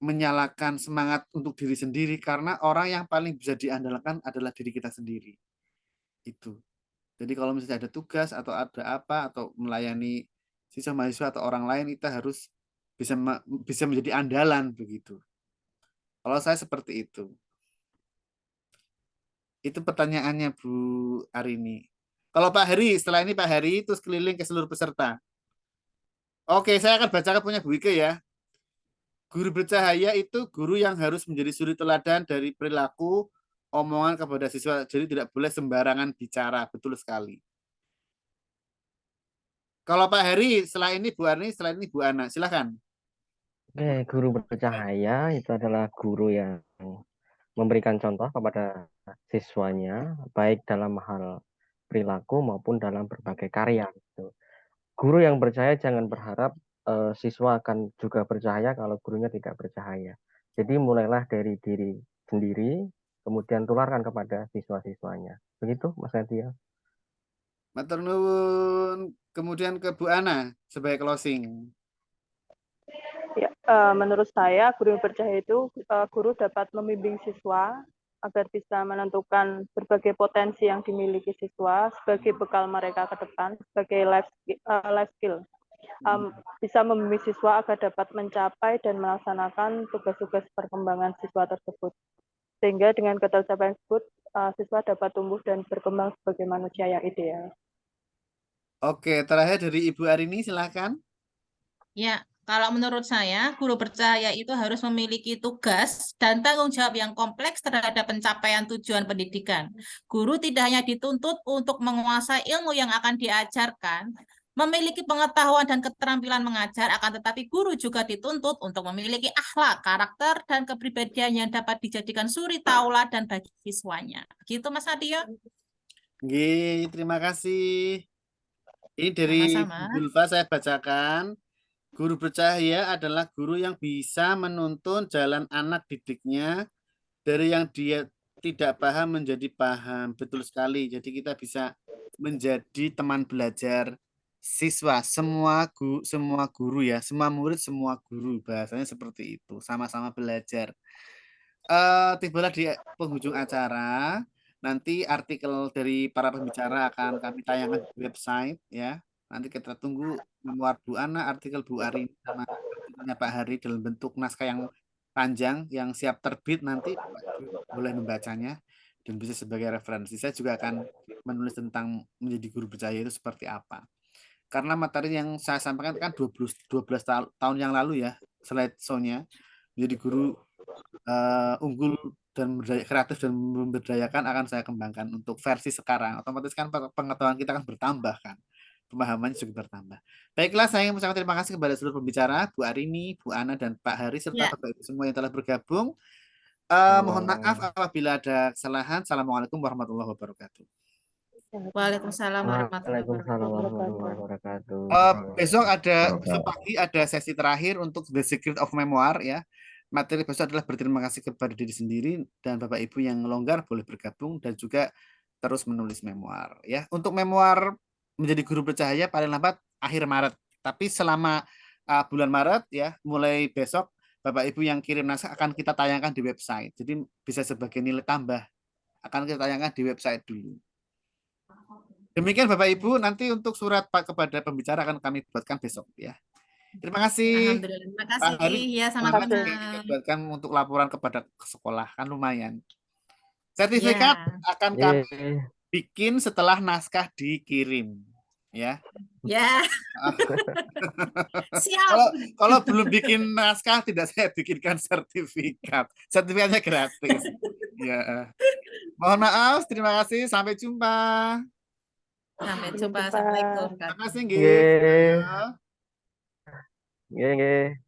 menyalakan semangat untuk diri sendiri karena orang yang paling bisa diandalkan adalah diri kita sendiri. Itu. Jadi kalau misalnya ada tugas atau ada apa atau melayani siswa mahasiswa atau orang lain kita harus bisa menjadi andalan begitu. Kalau saya seperti itu. Itu pertanyaannya Bu Arini. Kalau Pak Heri, setelah ini Pak Heri terus keliling ke seluruh peserta. Oke, saya akan bacakan punya Bu Ike ya. Guru bercahaya itu guru yang harus menjadi suri teladan dari perilaku, omongan kepada siswa. Jadi tidak boleh sembarangan bicara. Betul sekali. Kalau Pak Heri, setelah ini Bu Arni, setelah ini Bu Ana. Silahkan. Oke, guru bercahaya itu adalah guru yang memberikan contoh kepada siswanya, baik dalam hal perilaku maupun dalam berbagai karya. Gitu. Guru yang percaya jangan berharap siswa akan juga percaya kalau gurunya tidak bercahaya. Jadi mulailah dari diri sendiri, kemudian tularkan kepada siswa-siswanya. Begitu, Mas Nadia. Matur nuwun. Kemudian ke Bu Ana sebagai closing. Ya, menurut saya guru yang bercahaya itu guru dapat membimbing siswa agar bisa menentukan berbagai potensi yang dimiliki siswa sebagai bekal mereka ke depan, sebagai life skill. Bisa membimbing siswa agar dapat mencapai dan melaksanakan tugas-tugas perkembangan siswa tersebut. Sehingga dengan ketercapaian tersebut, siswa dapat tumbuh dan berkembang sebagai manusia yang ideal. Oke, terakhir dari Ibu Arini, silakan. Ya, kalau menurut saya, guru bercahaya itu harus memiliki tugas dan tanggung jawab yang kompleks terhadap pencapaian tujuan pendidikan. Guru tidak hanya dituntut untuk menguasai ilmu yang akan diajarkan, memiliki pengetahuan dan keterampilan mengajar, akan tetapi guru juga dituntut untuk memiliki akhlak, karakter, dan kepribadian yang dapat dijadikan suri tauladan bagi siswanya. Gitu, Mas Nadio? Nggih, terima kasih. Ini dari Sama-sama. Bu Zulfa saya bacakan. Guru bercahaya adalah guru yang bisa menuntun jalan anak didiknya dari yang dia tidak paham menjadi paham. Betul sekali. Jadi kita bisa menjadi teman belajar siswa. Semua guru ya, semua murid, semua guru. Bahasanya seperti itu. Sama-sama belajar. Tibalah di penghujung acara. Nanti artikel dari para pembicara akan kami tayangkan di website ya. Nanti kita tunggu memuat Bu Ana, artikel Bu Arini sama artikelnya Pak Hari dalam bentuk naskah yang panjang yang siap terbit, nanti boleh membacanya dan bisa sebagai referensi. Saya juga akan menulis tentang menjadi guru percaya itu seperti apa. Karena materi yang saya sampaikan kan 12 tahun yang lalu ya, slideshow-nya. Menjadi guru unggul dan kreatif dan memberdayakan akan saya kembangkan untuk versi sekarang. Otomatis kan pengetahuan kita akan bertambah kan. Pemahamannya juga bertambah. Baiklah, saya ingin mengucapkan terima kasih kepada seluruh pembicara, Bu Arini, Bu Ana, dan Pak Hari, serta Ya. Bapak Ibu semua yang telah bergabung. Mohon maaf apabila ada kesalahan. Assalamualaikum warahmatullahi wabarakatuh. Waalaikumsalam warahmatullahi Waalaikumsalam wabarakatuh. warahmatullahi wabarakatuh. Besok pagi ada sesi terakhir untuk The Secret of Memoir ya. Materi besok adalah berterima kasih kepada diri sendiri, dan Bapak Ibu yang longgar boleh bergabung dan juga terus menulis memoir ya. Untuk memoir menjadi guru bercahaya paling lambat akhir Maret. Tapi selama bulan Maret ya, mulai besok Bapak Ibu yang kirim naskah akan kita tayangkan di website. Jadi bisa sebagai nilai tambah. Akan kita tayangkan di website dulu. Demikian Bapak Ibu, nanti untuk surat Pak kepada pembicara akan kami buatkan besok ya. Terima kasih. Alhamdulillah, terima Pak kasih. Hari, Ya, selamat sama-sama. kita buatkan untuk laporan kepada sekolah, kan lumayan. Sertifikat Ya. akan kami Yeay. bikin setelah naskah dikirim ya. Ya. Siap. Kalau belum bikin naskah tidak saya bikinkan sertifikat. Sertifikatnya gratis. Ya. Mohon maaf, terima kasih, sampai jumpa. Sampai jumpa. Assalamualaikum. Terima kasih, Nggih. Yeay. Ya. Yeay.